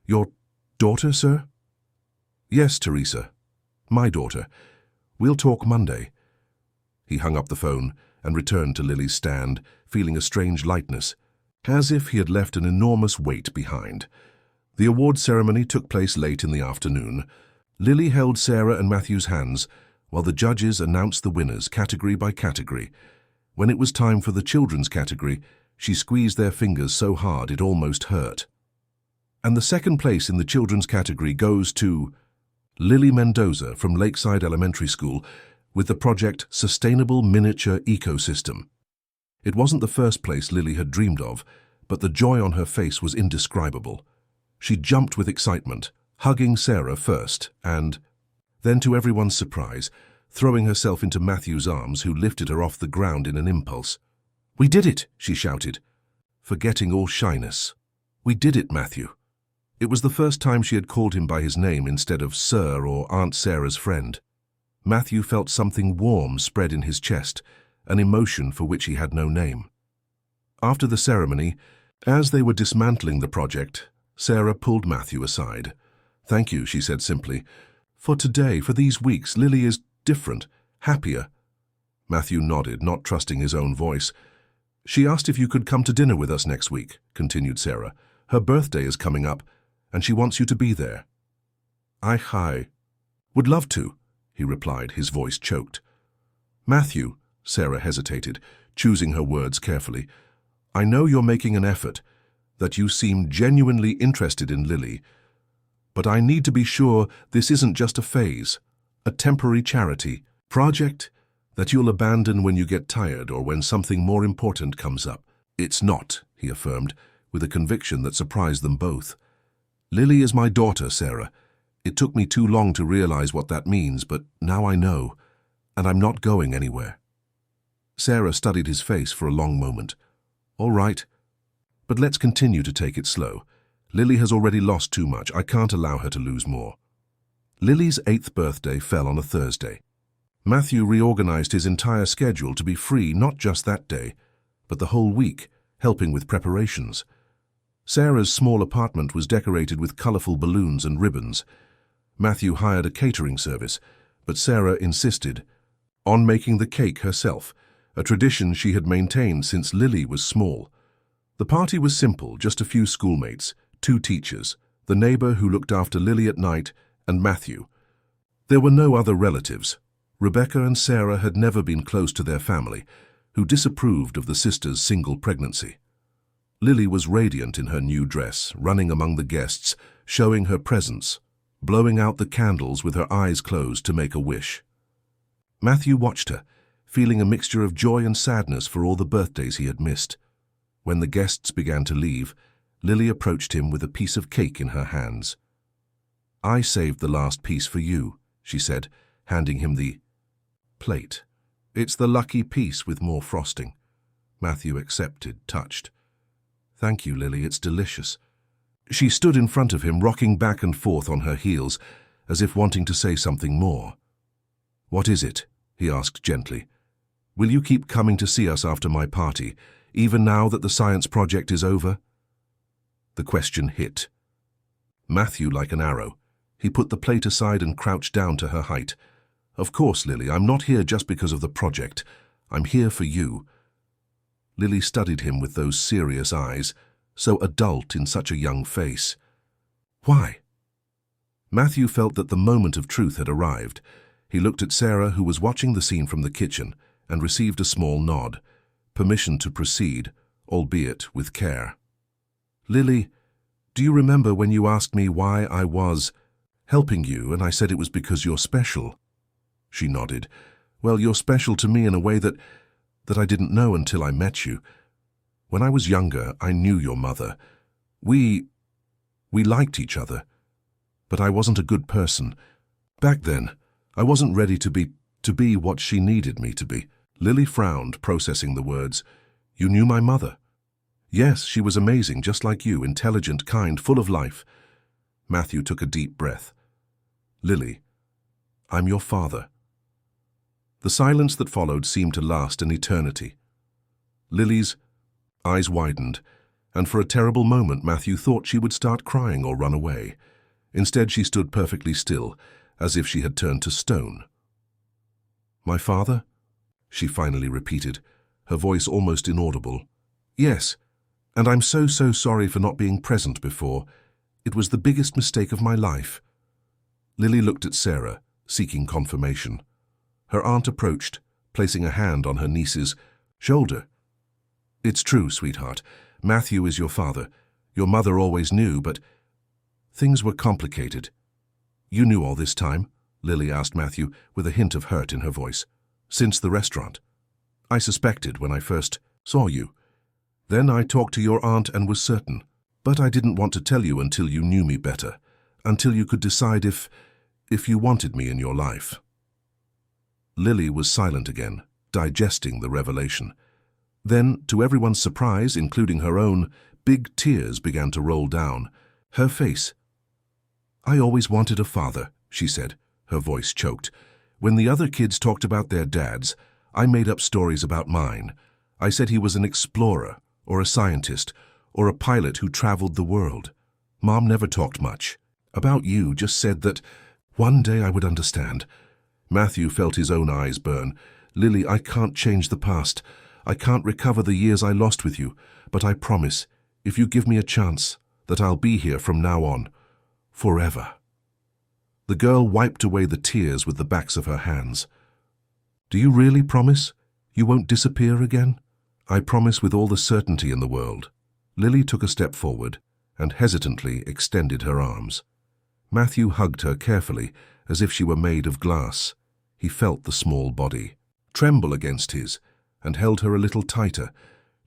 "Your daughter, sir?" "Yes, Teresa. My daughter. We'll talk Monday." He hung up the phone and returned to Lily's stand, feeling a strange lightness, as if he had left an enormous weight behind. The award ceremony took place late in the afternoon. Lily held Sarah and Matthew's hands while the judges announced the winners category by category. When it was time for the children's category, she squeezed their fingers so hard it almost hurt. And the second place in the children's category goes to Lily Mendoza from Lakeside Elementary School with the project Sustainable Miniature Ecosystem. It wasn't the first place Lily had dreamed of, but the joy on her face was indescribable. She jumped with excitement, hugging Sarah first and, then to everyone's surprise, throwing herself into Matthew's arms, who lifted her off the ground in an impulse. "We did it!" she shouted, forgetting all shyness. "We did it, Matthew." It was the first time she had called him by his name instead of Sir or Aunt Sarah's friend. Matthew felt something warm spread in his chest, an emotion for which he had no name. After the ceremony, as they were dismantling the project, Sarah pulled Matthew aside. "Thank you," she said simply. "For today, for these weeks, Lily is different, happier." Matthew nodded, not trusting his own voice. "She asked if you could come to dinner with us next week," continued Sarah. "Her birthday is coming up, and she wants you to be there." I would love to," he replied, his voice choked. "Matthew," Sarah hesitated, choosing her words carefully, "I know you're making an effort, that you seem genuinely interested in Lily, but I need to be sure this isn't just a phase, a temporary charity project that you'll abandon when you get tired or when something more important comes up." "It's not," he affirmed, with a conviction that surprised them both. "Lily is my daughter, Sarah. It took me too long to realize what that means, but now I know, and I'm not going anywhere." Sarah studied his face for a long moment. "All right, but let's continue to take it slow. Lily has already lost too much. I can't allow her to lose more." Lily's 8th birthday fell on a Thursday. Matthew reorganized his entire schedule to be free not just that day, but the whole week, helping with preparations. Sarah's small apartment was decorated with colorful balloons and ribbons. Matthew hired a catering service, but Sarah insisted on making the cake herself, a tradition she had maintained since Lily was small. The party was simple, just a few schoolmates, 2 teachers, the neighbor who looked after Lily at night, and Matthew. There were no other relatives. Rebecca and Sarah had never been close to their family, who disapproved of the sisters' single pregnancy. Lily was radiant in her new dress, running among the guests, showing her presence, blowing out the candles with her eyes closed to make a wish. Matthew watched her, feeling a mixture of joy and sadness for all the birthdays he had missed. When the guests began to leave, Lily approached him with a piece of cake in her hands. "I saved the last piece for you," she said, handing him the plate. "It's the lucky piece with more frosting." Matthew accepted, touched. "Thank you, Lily, it's delicious." She stood in front of him, rocking back and forth on her heels, as if wanting to say something more. "What is it?" he asked gently. "Will you keep coming to see us after my party, even now that the science project is over?" The question hit Matthew like an arrow. He put the plate aside and crouched down to her height. "Of course, Lily, I'm not here just because of the project. I'm here for you." Lily studied him with those serious eyes, so adult in such a young face. "Why?" Matthew felt that the moment of truth had arrived. He looked at Sarah, who was watching the scene from the kitchen, and received a small nod, permission to proceed, albeit with care. Lily, do you remember when you asked me why I was helping you and I said it was because you're special? She nodded. Well, you're special to me in a way that I didn't know until I met you. When I was younger, I knew your mother. We liked each other, but I wasn't a good person. Back then, I wasn't ready to be what she needed me to be. Lily frowned, processing the words. You knew my mother? Yes, she was amazing, just like you, intelligent, kind, full of life. Matthew took a deep breath. Lily, I'm your father. The silence that followed seemed to last an eternity. Lily's eyes widened, and for a terrible moment Matthew thought she would start crying or run away. Instead, she stood perfectly still, as if she had turned to stone. My father? She finally repeated, her voice almost inaudible. Yes, and I'm so sorry for not being present before. It was the biggest mistake of my life. Lily looked at Sarah, seeking confirmation. Her aunt approached, placing a hand on her niece's shoulder. It's true, sweetheart. Matthew is your father. Your mother always knew, but things were complicated. You knew all this time? Lily asked Matthew, with a hint of hurt in her voice. Since the restaurant. I suspected when I first saw you. Then I talked to your aunt and was certain. But I didn't want to tell you until you knew me better, until you could decide if you wanted me in your life. Lily was silent again, digesting the revelation. Then, to everyone's surprise, including her own, big tears began to roll down her face. I always wanted a father, she said, her voice choked. When the other kids talked about their dads, I made up stories about mine. I said he was an explorer, or a scientist, or a pilot who traveled the world. Mom never talked much. About you, just said that one day I would understand. Matthew felt his own eyes burn. Lily, I can't change the past. I can't recover the years I lost with you, but I promise, if you give me a chance, that I'll be here from now on, forever. The girl wiped away the tears with the backs of her hands. Do you really promise? You won't disappear again? I promise with all the certainty in the world. Lily took a step forward and hesitantly extended her arms. Matthew hugged her carefully, as if she were made of glass. He felt the small body tremble against his and held her a little tighter,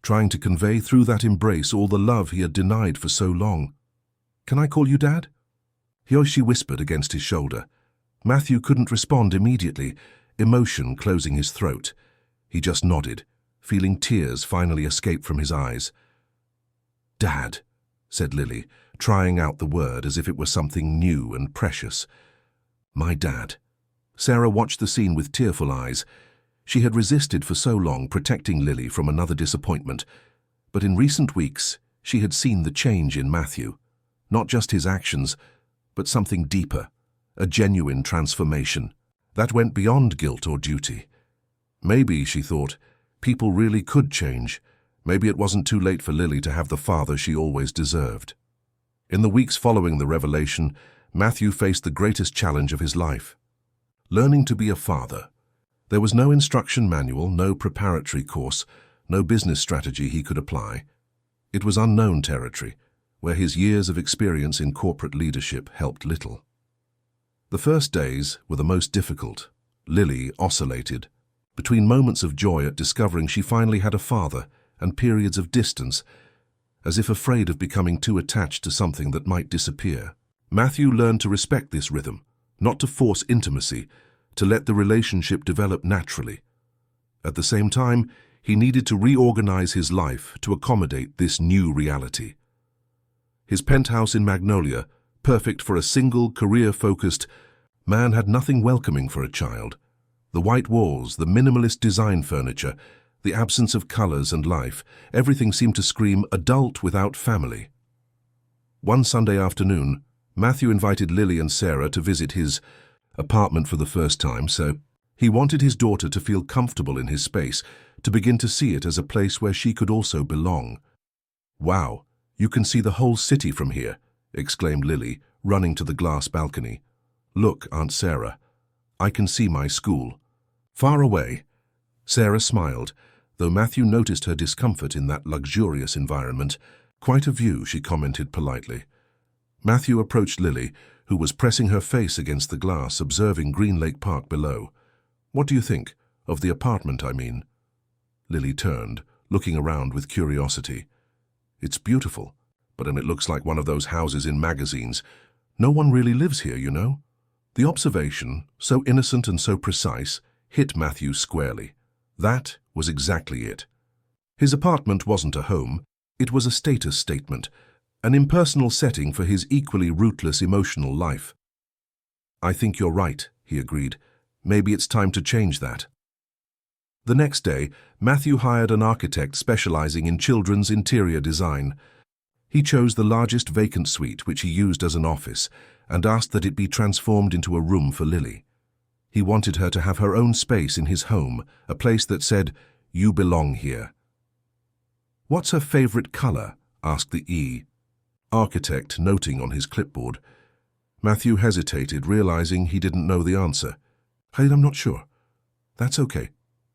trying to convey through that embrace all the love he had denied for so long. Can I call you Dad? She whispered against his shoulder. Matthew couldn't respond immediately, emotion closing his throat. He just nodded, feeling tears finally escape from his eyes. Dad, said Lily, trying out the word as if it were something new and precious. My dad. Sarah watched the scene with tearful eyes. She had resisted for so long, protecting Lily from another disappointment. But in recent weeks, she had seen the change in Matthew. Not just his actions, but something deeper, a genuine transformation that went beyond guilt or duty. Maybe, she thought, people really could change. Maybe it wasn't too late for Lily to have the father she always deserved. In the weeks following the revelation, Matthew faced the greatest challenge of his life. Learning to be a father. There was no instruction manual, no preparatory course, no business strategy he could apply. It was unknown territory, where his years of experience in corporate leadership helped little. The first days were the most difficult. Lily oscillated between moments of joy at discovering she finally had a father and periods of distance, as if afraid of becoming too attached to something that might disappear. Matthew learned to respect this rhythm, not to force intimacy, to let the relationship develop naturally. At the same time, he needed to reorganize his life to accommodate this new reality. His penthouse in Magnolia, perfect for a single, career-focused man, had nothing welcoming for a child. The white walls, the minimalist design furniture, the absence of colors and life, everything seemed to scream adult without family. One Sunday afternoon, Matthew invited Lily and Sarah to visit his apartment for the first time, so he wanted his daughter to feel comfortable in his space, to begin to see it as a place where she could also belong. Wow, you can see the whole city from here, exclaimed Lily, running to the glass balcony. Look, Aunt Sarah, I can see my school. Far away. Sarah smiled, though Matthew noticed her discomfort in that luxurious environment. Quite a view, she commented politely. Matthew approached Lily, who was pressing her face against the glass, observing Green Lake Park below. What do you think? Of the apartment, I mean. Lily turned, looking around with curiosity. It's beautiful, but it looks like one of those houses in magazines. No one really lives here, you know. The observation, so innocent and so precise, hit Matthew squarely. That was exactly it. His apartment wasn't a home, it was a status statement, an impersonal setting for his equally rootless emotional life. I think you're right, he agreed. Maybe it's time to change that. The next day, Matthew hired an architect specializing in children's interior design. He chose the largest vacant suite, which he used as an office, and asked that it be transformed into a room for Lily. He wanted her to have her own space in his home, a place that said, "You belong here." What's her favorite color? Asked the architect, noting on his clipboard. Matthew hesitated, realizing he didn't know the answer. I'm not sure. That's okay.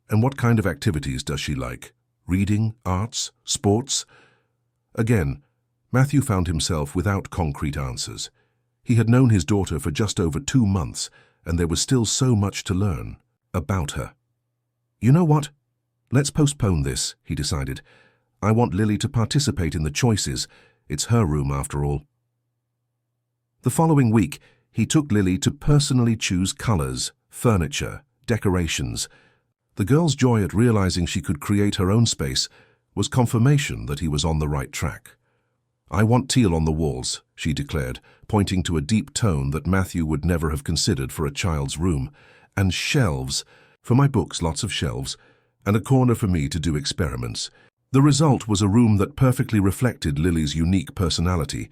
And what kind of activities does she like? Reading, arts, sports? Again, Matthew found himself without concrete answers. He had known his daughter for just over 2 months, and there was still so much to learn about her. You know what? Let's postpone this, he decided. I want Lily to participate in the choices. It's her room, after all. The following week, he took Lily to personally choose colors, furniture, decorations. The girl's joy at realizing she could create her own space was confirmation that he was on the right track. I want teal on the walls, she declared, pointing to a deep tone that Matthew would never have considered for a child's room, and shelves, for my books, lots of shelves, and a corner for me to do experiments. The result was a room that perfectly reflected Lily's unique personality,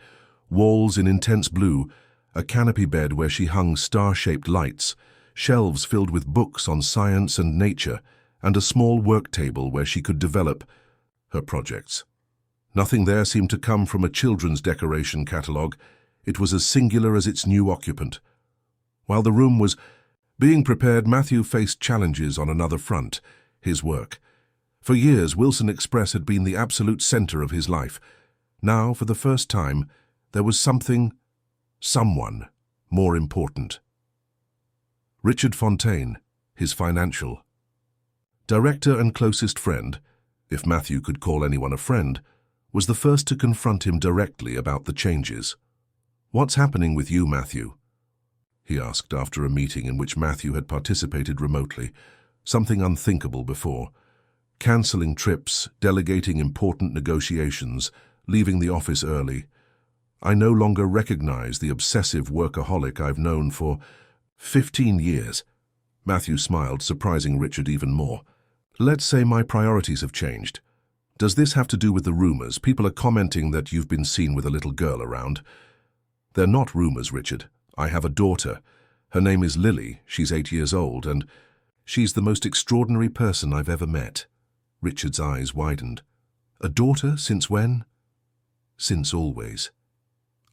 walls in intense blue, a canopy bed where she hung star-shaped lights, shelves filled with books on science and nature, and a small work table where she could develop her projects. Nothing there seemed to come from a children's decoration catalogue. It was as singular as its new occupant. While the room was being prepared, Matthew faced challenges on another front, his work. For years, Wilson Express had been the absolute center of his life. Now, for the first time, there was someone more important. Richard Fontaine, his financial director and closest friend, if Matthew could call anyone a friend, was the first to confront him directly about the changes. What's happening with you, Matthew? He asked after a meeting in which Matthew had participated remotely, something unthinkable before. Cancelling trips, delegating important negotiations, leaving the office early. I no longer recognize the obsessive workaholic I've known for 15 years. Matthew smiled, surprising Richard even more. Let's say my priorities have changed. Does this have to do with the rumors? People are commenting that you've been seen with a little girl around. They're not rumors, Richard. I have a daughter. Her name is Lily. She's 8 years old, and she's the most extraordinary person I've ever met. Richard's eyes widened. A daughter? Since when? Since always.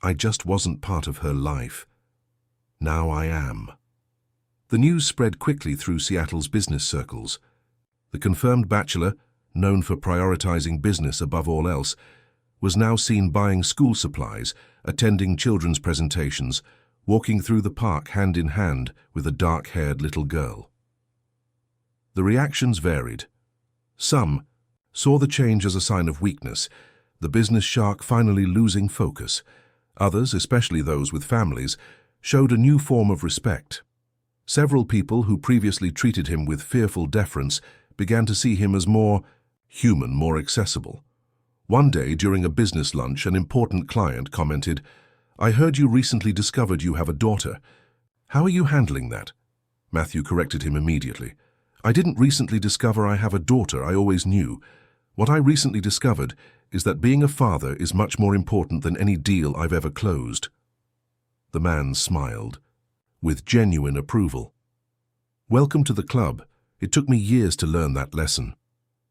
I just wasn't part of her life. Now I am. The news spread quickly through Seattle's business circles. The confirmed bachelor, known for prioritizing business above all else, was now seen buying school supplies, attending children's presentations, walking through the park hand in hand with a dark-haired little girl. The reactions varied. Some saw the change as a sign of weakness, the business shark finally losing focus. Others, especially those with families, showed a new form of respect. Several people who previously treated him with fearful deference began to see him as more human, more accessible. One day, during a business lunch, an important client commented, "I heard you recently discovered you have a daughter. How are you handling that?" Matthew corrected him immediately. "I didn't recently discover I have a daughter, I always knew. What I recently discovered is that being a father is much more important than any deal I've ever closed." The man smiled, with genuine approval. Welcome to the club. It took me years to learn that lesson.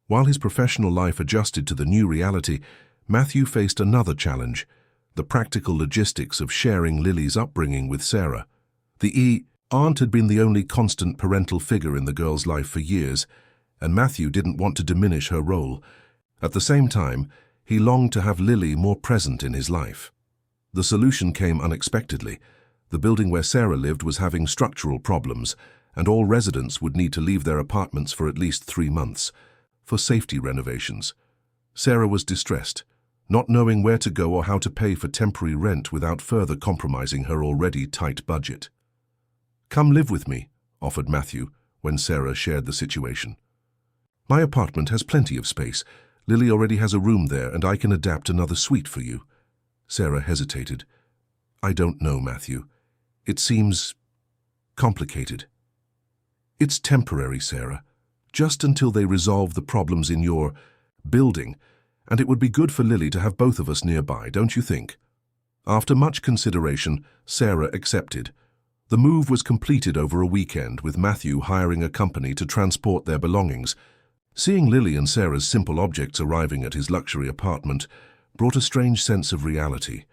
While his professional life adjusted to the new reality, Matthew faced another challenge, the practical logistics of sharing Lily's upbringing with Sarah. The aunt had been the only constant parental figure in the girl's life for years, and Matthew didn't want to diminish her role. At the same time, He longed to have Lily more present in his life. The solution came unexpectedly. The building where Sarah lived was having structural problems, and all residents would need to leave their apartments for at least 3 months, for safety renovations. Sarah was distressed, not knowing where to go or how to pay for temporary rent without further compromising her already tight budget. "Come live with me," offered Matthew, when Sarah shared the situation. "My apartment has plenty of space. Lily already has a room there, and I can adapt another suite for you." Sarah hesitated. "I don't know, Matthew. It seems complicated." "It's temporary, Sarah. Just until they resolve the problems in your building, and it would be good for Lily to have both of us nearby, don't you think?" After much consideration, Sarah accepted. The move was completed over a weekend, with Matthew hiring a company to transport their belongings. Seeing Lily and Sarah's simple objects arriving at his luxury apartment brought a strange sense of reality,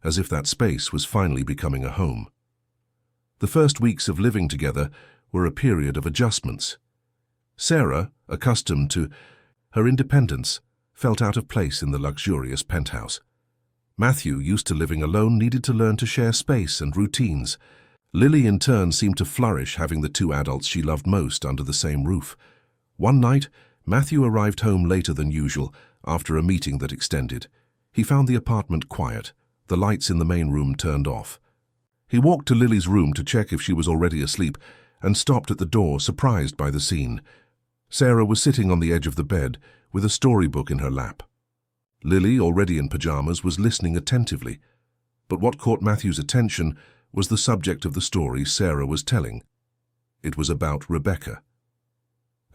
as if that space was finally becoming a home. The first weeks of living together were a period of adjustments. Sarah, accustomed to her independence, felt out of place in the luxurious penthouse. Matthew, used to living alone, needed to learn to share space and routines. Lily, in turn, seemed to flourish having the 2 adults she loved most under the same roof. One night, Matthew arrived home later than usual after a meeting that extended. He found the apartment quiet, the lights in the main room turned off. He walked to Lily's room to check if she was already asleep and stopped at the door, surprised by the scene. Sarah was sitting on the edge of the bed with a storybook in her lap. Lily, already in pajamas, was listening attentively. But what caught Matthew's attention was the subject of the story Sarah was telling. It was about Rebecca.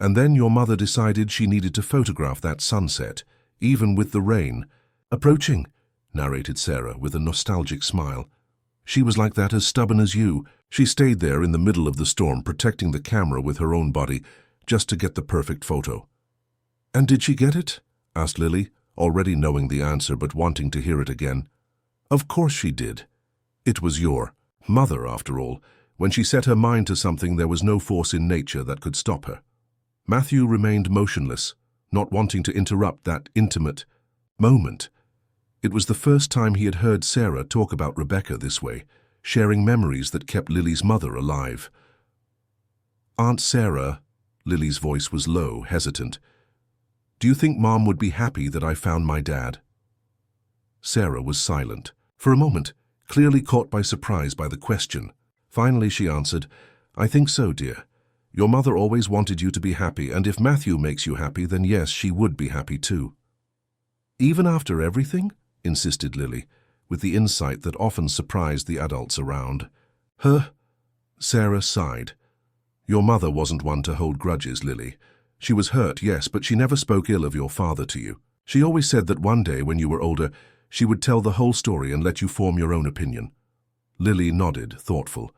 "And then your mother decided she needed to photograph that sunset, even with the rain approaching," narrated Sarah with a nostalgic smile. "She was like that, as stubborn as you. She stayed there in the middle of the storm, protecting the camera with her own body, just to get the perfect photo." "And did she get it?" asked Lily, already knowing the answer but wanting to hear it again. "Of course she did. It was your mother, after all. When she set her mind to something, there was no force in nature that could stop her." Matthew remained motionless, not wanting to interrupt that intimate moment. It was the first time he had heard Sarah talk about Rebecca this way, sharing memories that kept Lily's mother alive. "Aunt Sarah," Lily's voice was low, hesitant, "do you think Mom would be happy that I found my dad?" Sarah was silent. For a moment, clearly caught by surprise by the question. Finally she answered, "I think so, dear. Your mother always wanted you to be happy, and if Matthew makes you happy, then yes, she would be happy too." "Even after everything?" insisted Lily, with the insight that often surprised the adults around. Sarah sighed. "Your mother wasn't one to hold grudges, Lily. She was hurt, yes, but she never spoke ill of your father to you. She always said that one day, when you were older, she would tell the whole story and let you form your own opinion." Lily nodded, thoughtful.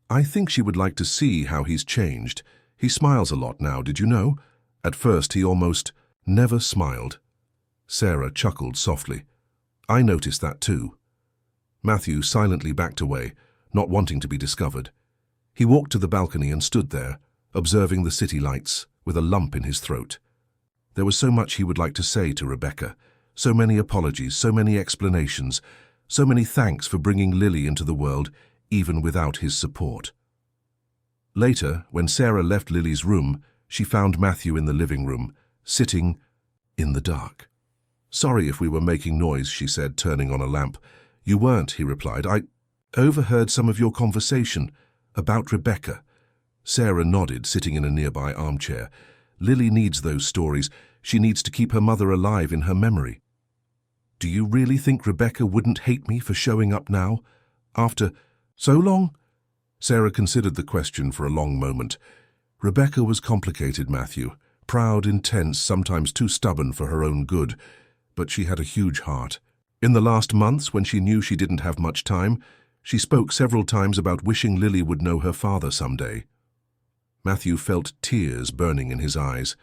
"I think she would like to see how he's changed. He smiles a lot now, did you know? At first he almost never smiled." Sarah chuckled softly. "I noticed that too." Matthew silently backed away, not wanting to be discovered. He walked to the balcony and stood there, observing the city lights, with a lump in his throat. There was so much he would like to say to Rebecca, so many apologies, so many explanations, so many thanks for bringing Lily into the world, even without his support. Later, when Sarah left Lily's room, she found Matthew in the living room, sitting in the dark. "Sorry if we were making noise," she said, turning on a lamp. "You weren't," he replied. "I overheard some of your conversation about Rebecca." Sarah nodded, sitting in a nearby armchair. "Lily needs those stories. She needs to keep her mother alive in her memory." "Do you really think Rebecca wouldn't hate me for showing up now? After so long?" Sarah considered the question for a long moment. Rebecca was complicated, Matthew. Proud, intense, sometimes too stubborn for her own good. But she had a huge heart. In the last months, when she knew she didn't have much time, she spoke several times about wishing Lily would know her father someday. Matthew felt tears burning in his eyes.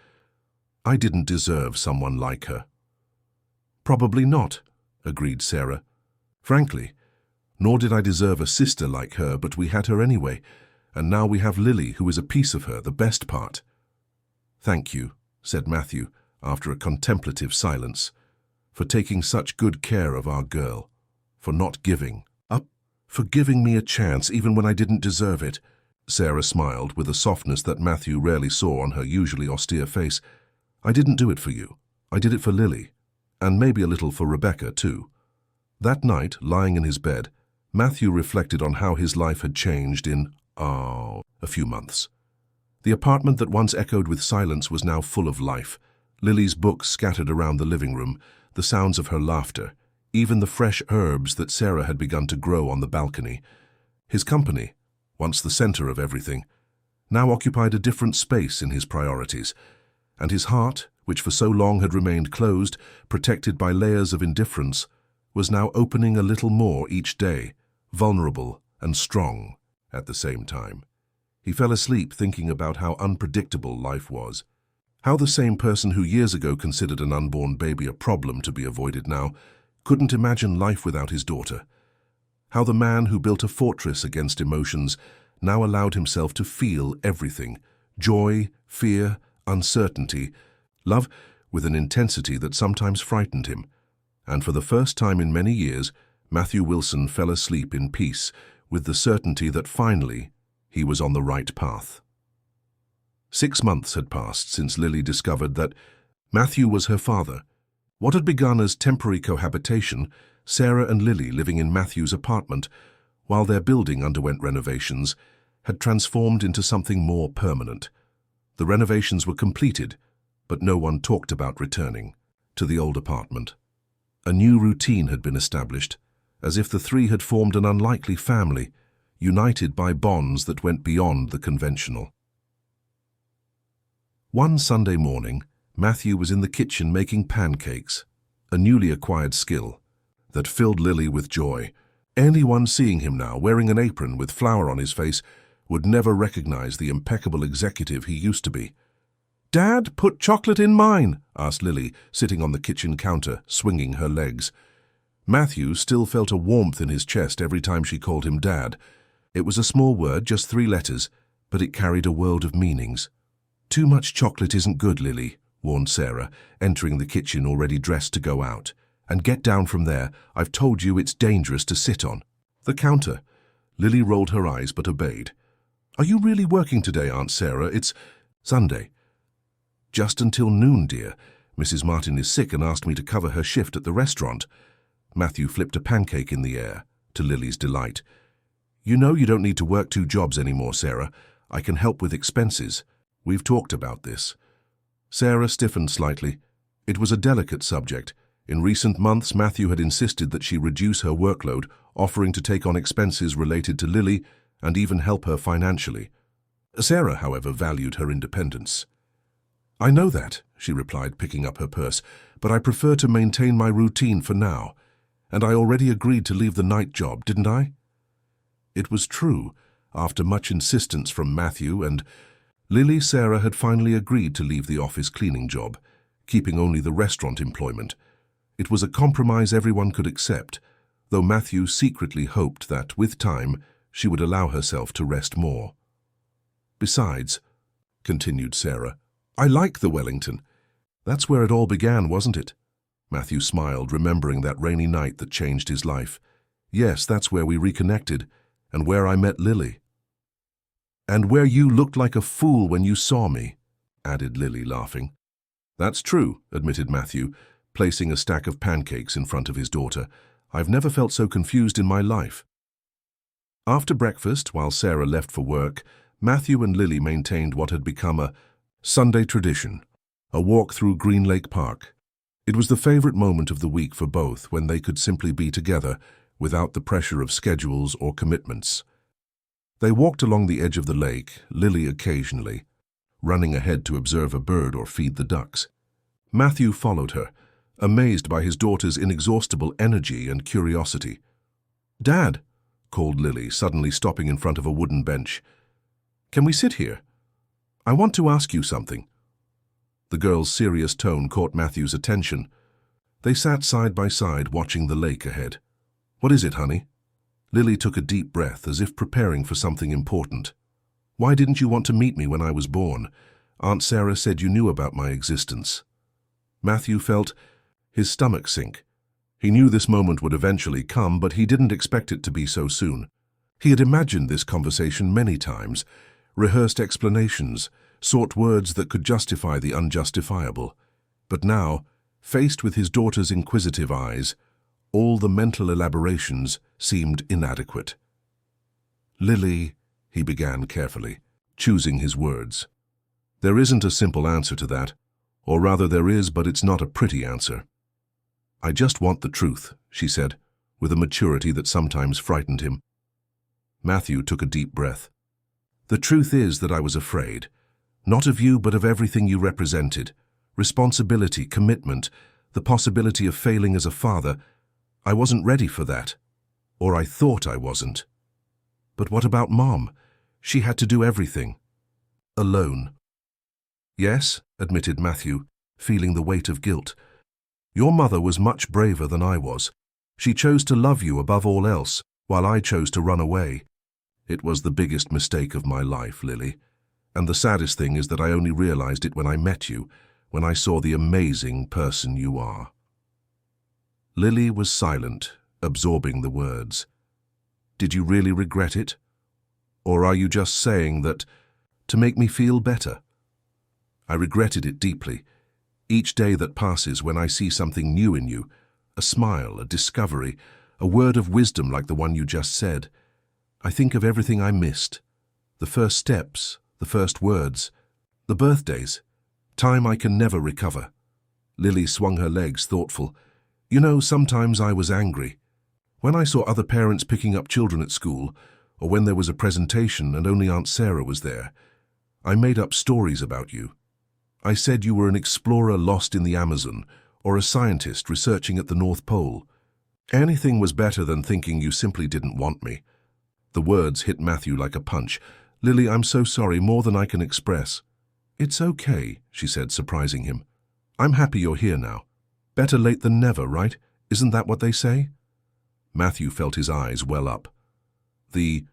"I didn't deserve someone like her." "Probably not," agreed Sarah. "Frankly, nor did I deserve a sister like her, but we had her anyway, and now we have Lily, who is a piece of her, the best part." "Thank you," said Matthew, after a contemplative silence. for taking such good care of our girl, for not giving up, for giving me a chance even when I didn't deserve it." Sarah smiled with a softness that Matthew rarely saw on her usually austere face. "I didn't do it for you. I did it for Lily, and maybe a little for Rebecca, too." That night, lying in his bed, Matthew reflected on how his life had changed in, a few months. The apartment that once echoed with silence was now full of life. Lily's books scattered around the living room, the sounds of her laughter, even the fresh herbs that Sarah had begun to grow on the balcony. His company, once the center of everything, now occupied a different space in his priorities, and his heart, which for so long had remained closed, protected by layers of indifference, was now opening a little more each day, vulnerable and strong at the same time. He fell asleep thinking about how unpredictable life was. How the same person who years ago considered an unborn baby a problem to be avoided now couldn't imagine life without his daughter. How the man who built a fortress against emotions now allowed himself to feel everything: joy, fear, uncertainty, love, with an intensity that sometimes frightened him. And for the first time in many years, Matthew Wilson fell asleep in peace, with the certainty that finally he was on the right path. 6 months had passed since Lily discovered that Matthew was her father. What had begun as temporary cohabitation, Sarah and Lily living in Matthew's apartment, while their building underwent renovations, had transformed into something more permanent. The renovations were completed, but no one talked about returning to the old apartment. A new routine had been established, as if the three had formed an unlikely family, united by bonds that went beyond the conventional. One Sunday morning, Matthew was in the kitchen making pancakes, a newly acquired skill that filled Lily with joy. Anyone seeing him now wearing an apron with flour on his face would never recognize the impeccable executive he used to be. "Dad, put chocolate in mine," asked Lily, sitting on the kitchen counter, swinging her legs. Matthew still felt a warmth in his chest every time she called him Dad. It was a small word, just 3 letters, but it carried a world of meanings. "Too much chocolate isn't good, Lily," warned Sarah, entering the kitchen already dressed to go out. "And get down from there. I've told you it's dangerous to sit on." The counter. Lily rolled her eyes but obeyed. "Are you really working today, Aunt Sarah? It's Sunday." "Just until noon, dear. Mrs. Martin is sick and asked me to cover her shift at the restaurant." Matthew flipped a pancake in the air, to Lily's delight. "You know you don't need to work 2 jobs anymore, Sarah. I can help with expenses. We've talked about this." Sarah stiffened slightly. It was a delicate subject. In recent months, Matthew had insisted that she reduce her workload, offering to take on expenses related to Lily and even help her financially. Sarah, however, valued her independence. "I know that," she replied, picking up her purse, "but I prefer to maintain my routine for now. And I already agreed to leave the night job, didn't I?" It was true. After much insistence from Matthew and Lily, Sarah had finally agreed to leave the office cleaning job, keeping only the restaurant employment. It was a compromise everyone could accept, though Matthew secretly hoped that, with time, she would allow herself to rest more. "Besides," continued Sarah, "I like the Wellington. That's where it all began, wasn't it?" Matthew smiled, remembering that rainy night that changed his life. "Yes, that's where we reconnected, and where I met Lily." "And where you looked like a fool when you saw me," added Lily, laughing. "That's true," admitted Matthew, placing a stack of pancakes in front of his daughter. "I've never felt so confused in my life." After breakfast, while Sarah left for work, Matthew and Lily maintained what had become a Sunday tradition, a walk through Green Lake Park. It was the favorite moment of the week for both, when they could simply be together, without the pressure of schedules or commitments. They walked along the edge of the lake, Lily occasionally, running ahead to observe a bird or feed the ducks. Matthew followed her, amazed by his daughter's inexhaustible energy and curiosity. "Dad," called Lily, suddenly stopping in front of a wooden bench. "Can we sit here? I want to ask you something." The girl's serious tone caught Matthew's attention. They sat side by side, watching the lake ahead. "What is it, honey?" Lily took a deep breath, as if preparing for something important. "Why didn't you want to meet me when I was born? Aunt Sarah said you knew about my existence." Matthew felt his stomach sink. He knew this moment would eventually come, but he didn't expect it to be so soon. He had imagined this conversation many times, rehearsed explanations, sought words that could justify the unjustifiable. But now, faced with his daughter's inquisitive eyes, all the mental elaborations seemed inadequate. "Lily," he began carefully, choosing his words. "There isn't a simple answer to that. Or rather there is, but it's not a pretty answer." "I just want the truth," she said, with a maturity that sometimes frightened him. Matthew took a deep breath. "The truth is that I was afraid. Not of you, but of everything you represented. Responsibility, commitment, the possibility of failing as a father. I wasn't ready for that. Or I thought I wasn't. But what about Mom? She had to do everything. Alone." "Yes," admitted Matthew, feeling the weight of guilt. "Your mother was much braver than I was. She chose to love you above all else, while I chose to run away. It was the biggest mistake of my life, Lily. And the saddest thing is that I only realized it when I met you, when I saw the amazing person you are." Lily was silent, absorbing the words. "Did you really regret it? Or are you just saying that to make me feel better?" "I regretted it deeply. Each day that passes when I see something new in you, a smile, a discovery, a word of wisdom like the one you just said, I think of everything I missed. The first steps, the first words, the birthdays, time I can never recover." Lily swung her legs, thoughtful. "You know, sometimes I was angry. When I saw other parents picking up children at school, or when there was a presentation and only Aunt Sarah was there, I made up stories about you. I said you were an explorer lost in the Amazon, or a scientist researching at the North Pole. Anything was better than thinking you simply didn't want me." The words hit Matthew like a punch. "Lily, I'm so sorry, more than I can express." "It's okay," she said, surprising him. "I'm happy you're here now. Better late than never, right? Isn't that what they say?" Matthew felt his eyes well up. The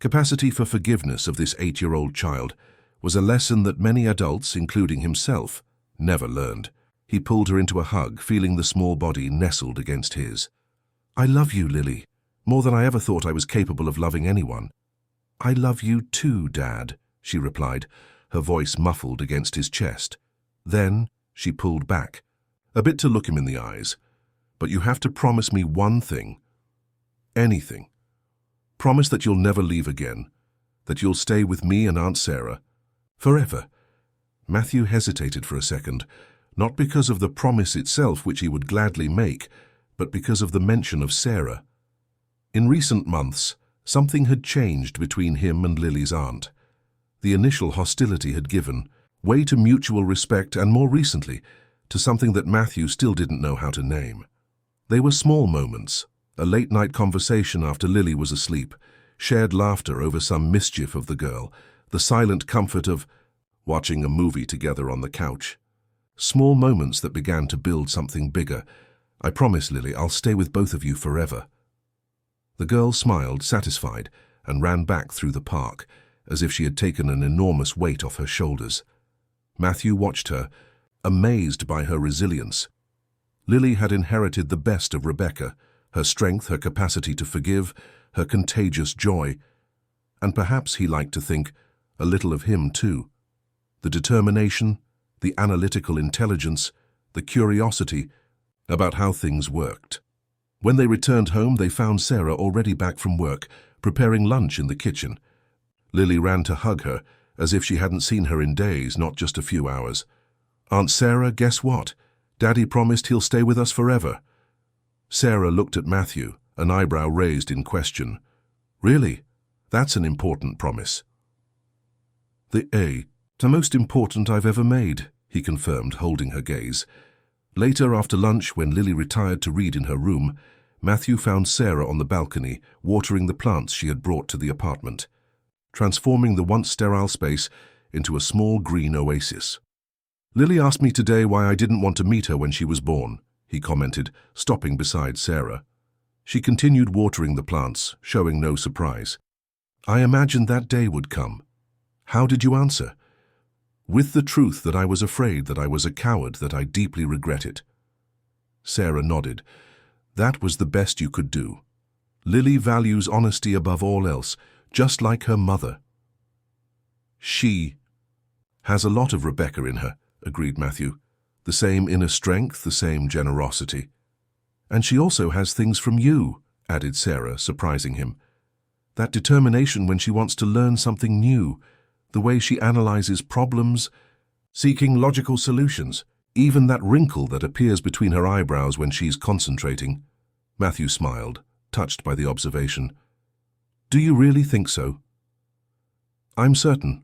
capacity for forgiveness of this 8-year-old child was a lesson that many adults, including himself, never learned. He pulled her into a hug, feeling the small body nestled against his. "I love you, Lily, more than I ever thought I was capable of loving anyone." "I love you too, Dad," she replied, her voice muffled against his chest. Then she pulled back, a bit to look him in the eyes. "But you have to promise me one thing. Anything. Promise that you'll never leave again, that you'll stay with me and Aunt Sarah. Forever." Matthew hesitated for a second, not because of the promise itself, which he would gladly make, but because of the mention of Sarah. In recent months, something had changed between him and Lily's aunt. The initial hostility had given way to mutual respect and, more recently, to something that Matthew still didn't know how to name. They were small moments, a late-night conversation after Lily was asleep, shared laughter over some mischief of the girl, the silent comfort of watching a movie together on the couch. Small moments that began to build something bigger. "I promise, Lily, I'll stay with both of you forever." The girl smiled, satisfied, and ran back through the park, as if she had taken an enormous weight off her shoulders. Matthew watched her, amazed by her resilience. Lily had inherited the best of Rebecca, her strength, her capacity to forgive, her contagious joy, and perhaps, he liked to think, a little of him too. The determination, the analytical intelligence, the curiosity about how things worked. When they returned home, they found Sarah already back from work, preparing lunch in the kitchen. Lily ran to hug her, as if she hadn't seen her in days, not just a few hours. "Aunt Sarah, guess what? Daddy promised he'll stay with us forever." Sarah looked at Matthew, an eyebrow raised in question. "Really? That's an important promise." The most important I've ever made," he confirmed, holding her gaze. Later, after lunch, when Lily retired to read in her room, Matthew found Sarah on the balcony, watering the plants she had brought to the apartment, transforming the once sterile space into a small green oasis. "Lily asked me today why I didn't want to meet her when she was born," he commented, stopping beside Sarah. She continued watering the plants, showing no surprise. "I imagined that day would come." "How did you answer?" "With the truth that I was afraid, that I was a coward, that I deeply regret it." Sarah nodded. That was the best you could do. Lily values honesty above all else, just like her mother. She has a lot of Rebecca in her, agreed Matthew. The same inner strength, the same generosity. And she also has things from you, added Sarah, surprising him. That determination when she wants to learn something new, the way she analyzes problems, seeking logical solutions, even that wrinkle that appears between her eyebrows when she's concentrating. Matthew smiled, touched by the observation. Do you really think so? I'm certain.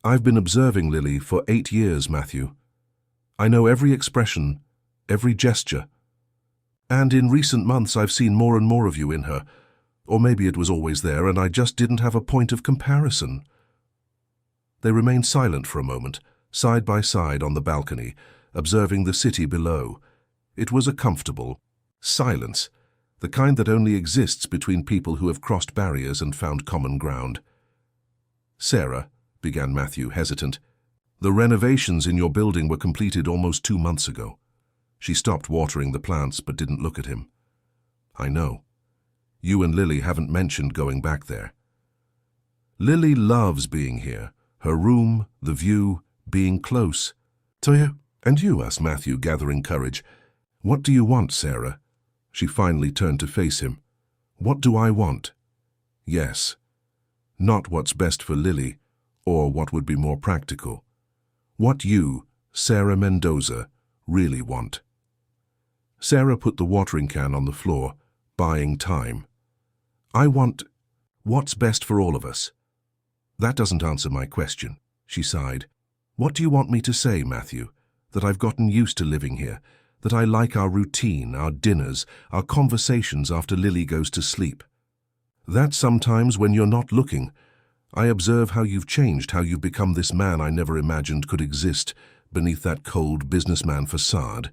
I've been observing Lily for 8 years, Matthew. I know every expression, every gesture. And in recent months I've seen more and more of you in her. Or maybe it was always there and I just didn't have a point of comparison. They remained silent for a moment, side by side on the balcony, observing the city below. It was a comfortable silence, the kind that only exists between people who have crossed barriers and found common ground. Sarah, began Matthew, hesitant, the renovations in your building were completed almost 2 months ago. She stopped watering the plants but didn't look at him. I know. You and Lily haven't mentioned going back there. Lily loves being here. Her room, the view, being close. To you? And you, asked Matthew, gathering courage. What do you want, Sarah? She finally turned to face him. What do I want? Yes. Not what's best for Lily, or what would be more practical. What you, Sarah Mendoza, really want. Sarah put the watering can on the floor, buying time. I want what's best for all of us. That doesn't answer my question, she sighed. What do you want me to say, Matthew? That I've gotten used to living here, that I like our routine, our dinners, our conversations after Lily goes to sleep. That sometimes when you're not looking, I observe how you've changed, how you've become this man I never imagined could exist beneath that cold businessman facade.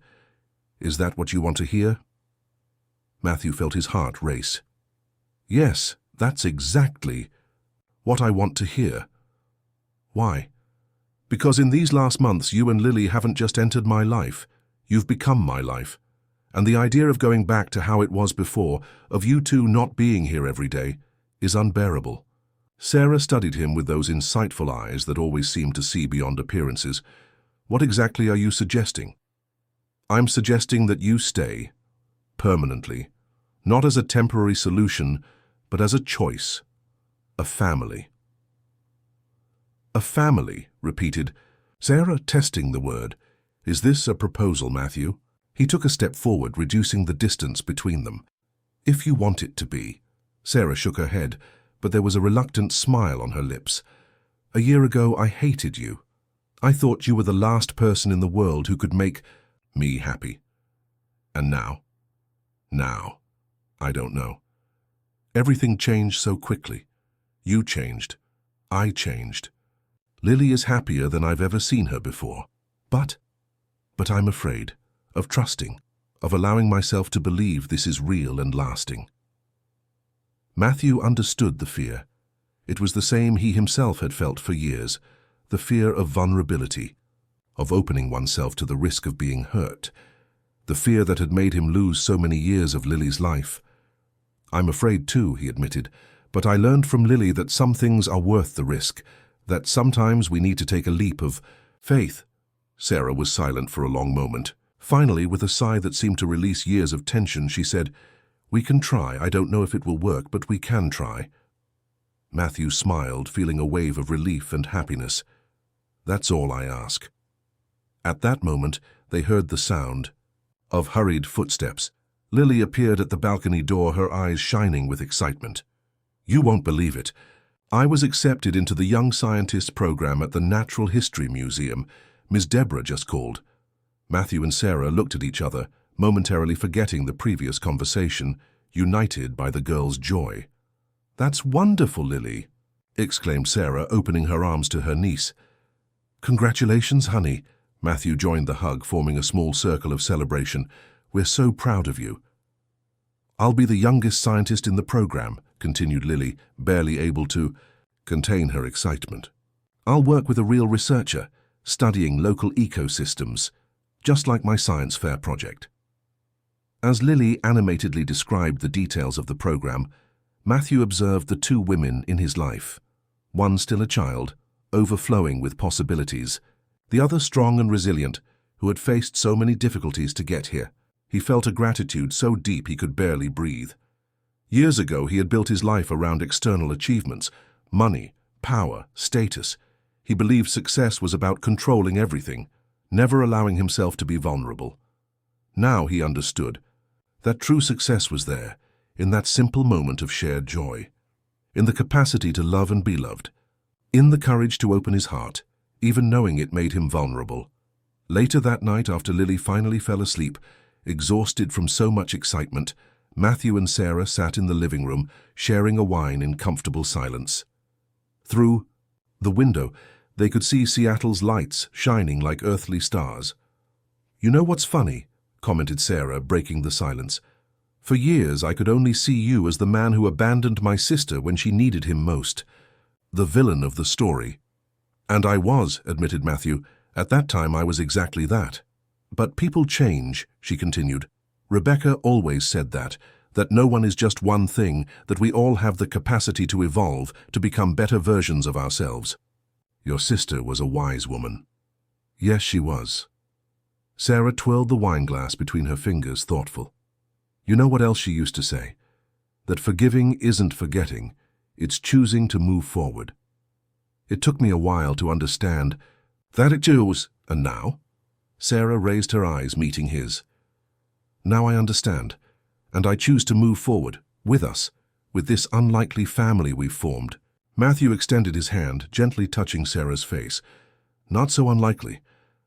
Is that what you want to hear? Matthew felt his heart race. Yes, that's exactly what I want to hear. Why? Because in these last months you and Lily haven't just entered my life, you've become my life. And the idea of going back to how it was before, of you two not being here every day, is unbearable. Sarah studied him with those insightful eyes that always seem to see beyond appearances. What exactly are you suggesting? I'm suggesting that you stay, permanently, not as a temporary solution, but as a choice, a family. A family, repeated Sarah, testing the word. Is this a proposal, Matthew? He took a step forward, reducing the distance between them. If you want it to be. Sarah shook her head, but there was a reluctant smile on her lips. A year ago, I hated you. I thought you were the last person in the world who could make me happy. And now? Now, I don't know. Everything changed so quickly. You changed. I changed. Lily is happier than I've ever seen her before. But I'm afraid of trusting, of allowing myself to believe this is real and lasting. Matthew understood the fear. It was the same he himself had felt for years, the fear of vulnerability, of opening oneself to the risk of being hurt, the fear that had made him lose so many years of Lily's life. I'm afraid too, he admitted, but I learned from Lily that some things are worth the risk, that sometimes we need to take a leap of faith. Sarah was silent for a long moment. Finally, with a sigh that seemed to release years of tension, she said, We can try. I don't know if it will work, but we can try. Matthew smiled, feeling a wave of relief and happiness. That's all I ask. At that moment, they heard the sound of hurried footsteps. Lily appeared at the balcony door, her eyes shining with excitement. You won't believe it. I was accepted into the Young Scientists program at the Natural History Museum. Miss Deborah just called. Matthew and Sarah looked at each other, momentarily forgetting the previous conversation, united by the girl's joy. That's wonderful, Lily, exclaimed Sarah, opening her arms to her niece. Congratulations, honey. Matthew joined the hug, forming a small circle of celebration. We're so proud of you. I'll be the youngest scientist in the program, continued Lily, barely able to contain her excitement. I'll work with a real researcher, studying local ecosystems, just like my science fair project. As Lily animatedly described the details of the program, Matthew observed the two women in his life, one still a child, overflowing with possibilities, the other strong and resilient, who had faced so many difficulties to get here. He felt a gratitude so deep he could barely breathe. Years ago, he had built his life around external achievements, money, power, status. He believed success was about controlling everything, never allowing himself to be vulnerable. Now he understood that true success was there, in that simple moment of shared joy, in the capacity to love and be loved, in the courage to open his heart, even knowing it made him vulnerable. Later that night, after Lily finally fell asleep, exhausted from so much excitement, Matthew and Sarah sat in the living room, sharing a wine in comfortable silence. Through the window, they could see Seattle's lights shining like earthly stars. "You know what's funny?" commented Sarah, breaking the silence. "For years, I could only see you as the man who abandoned my sister when she needed him most. The villain of the story." "And I was," admitted Matthew. "At that time, I was exactly that. But people change," she continued. "Rebecca always said that no one is just one thing, that we all have the capacity to evolve, to become better versions of ourselves." "Your sister was a wise woman." "Yes, she was." Sarah twirled the wineglass between her fingers, thoughtful. "You know what else she used to say? That forgiving isn't forgetting, it's choosing to move forward. It took me a while to understand that it was, and now?" Sarah raised her eyes, meeting his. "Now I understand, and I choose to move forward, with us, with this unlikely family we've formed." Matthew extended his hand, gently touching Sarah's face. "Not so unlikely.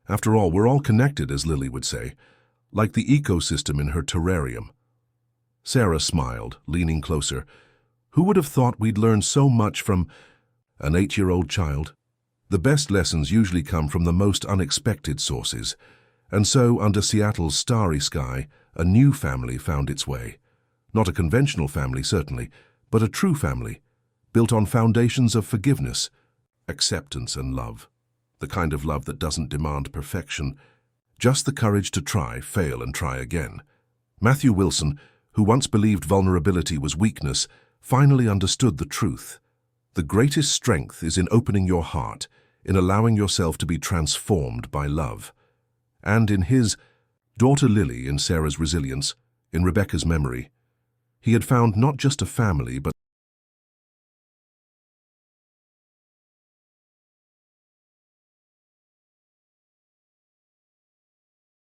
After all, we're all connected, as Lily would say, like the ecosystem in her terrarium." Sarah smiled, leaning closer. "Who would have thought we'd learn so much from an 8-year-old child? The best lessons usually come from the most unexpected sources. And so, under Seattle's starry sky, a new family found its way. Not a conventional family, certainly, but a true family, built on foundations of forgiveness, acceptance, and love. The kind of love that doesn't demand perfection, just the courage to try, fail, and try again." Matthew Wilson, who once believed vulnerability was weakness, finally understood the truth. The greatest strength is in opening your heart, in allowing yourself to be transformed by love. And in his daughter Lily, in Sarah's resilience, in Rebecca's memory, he had found not just a family, but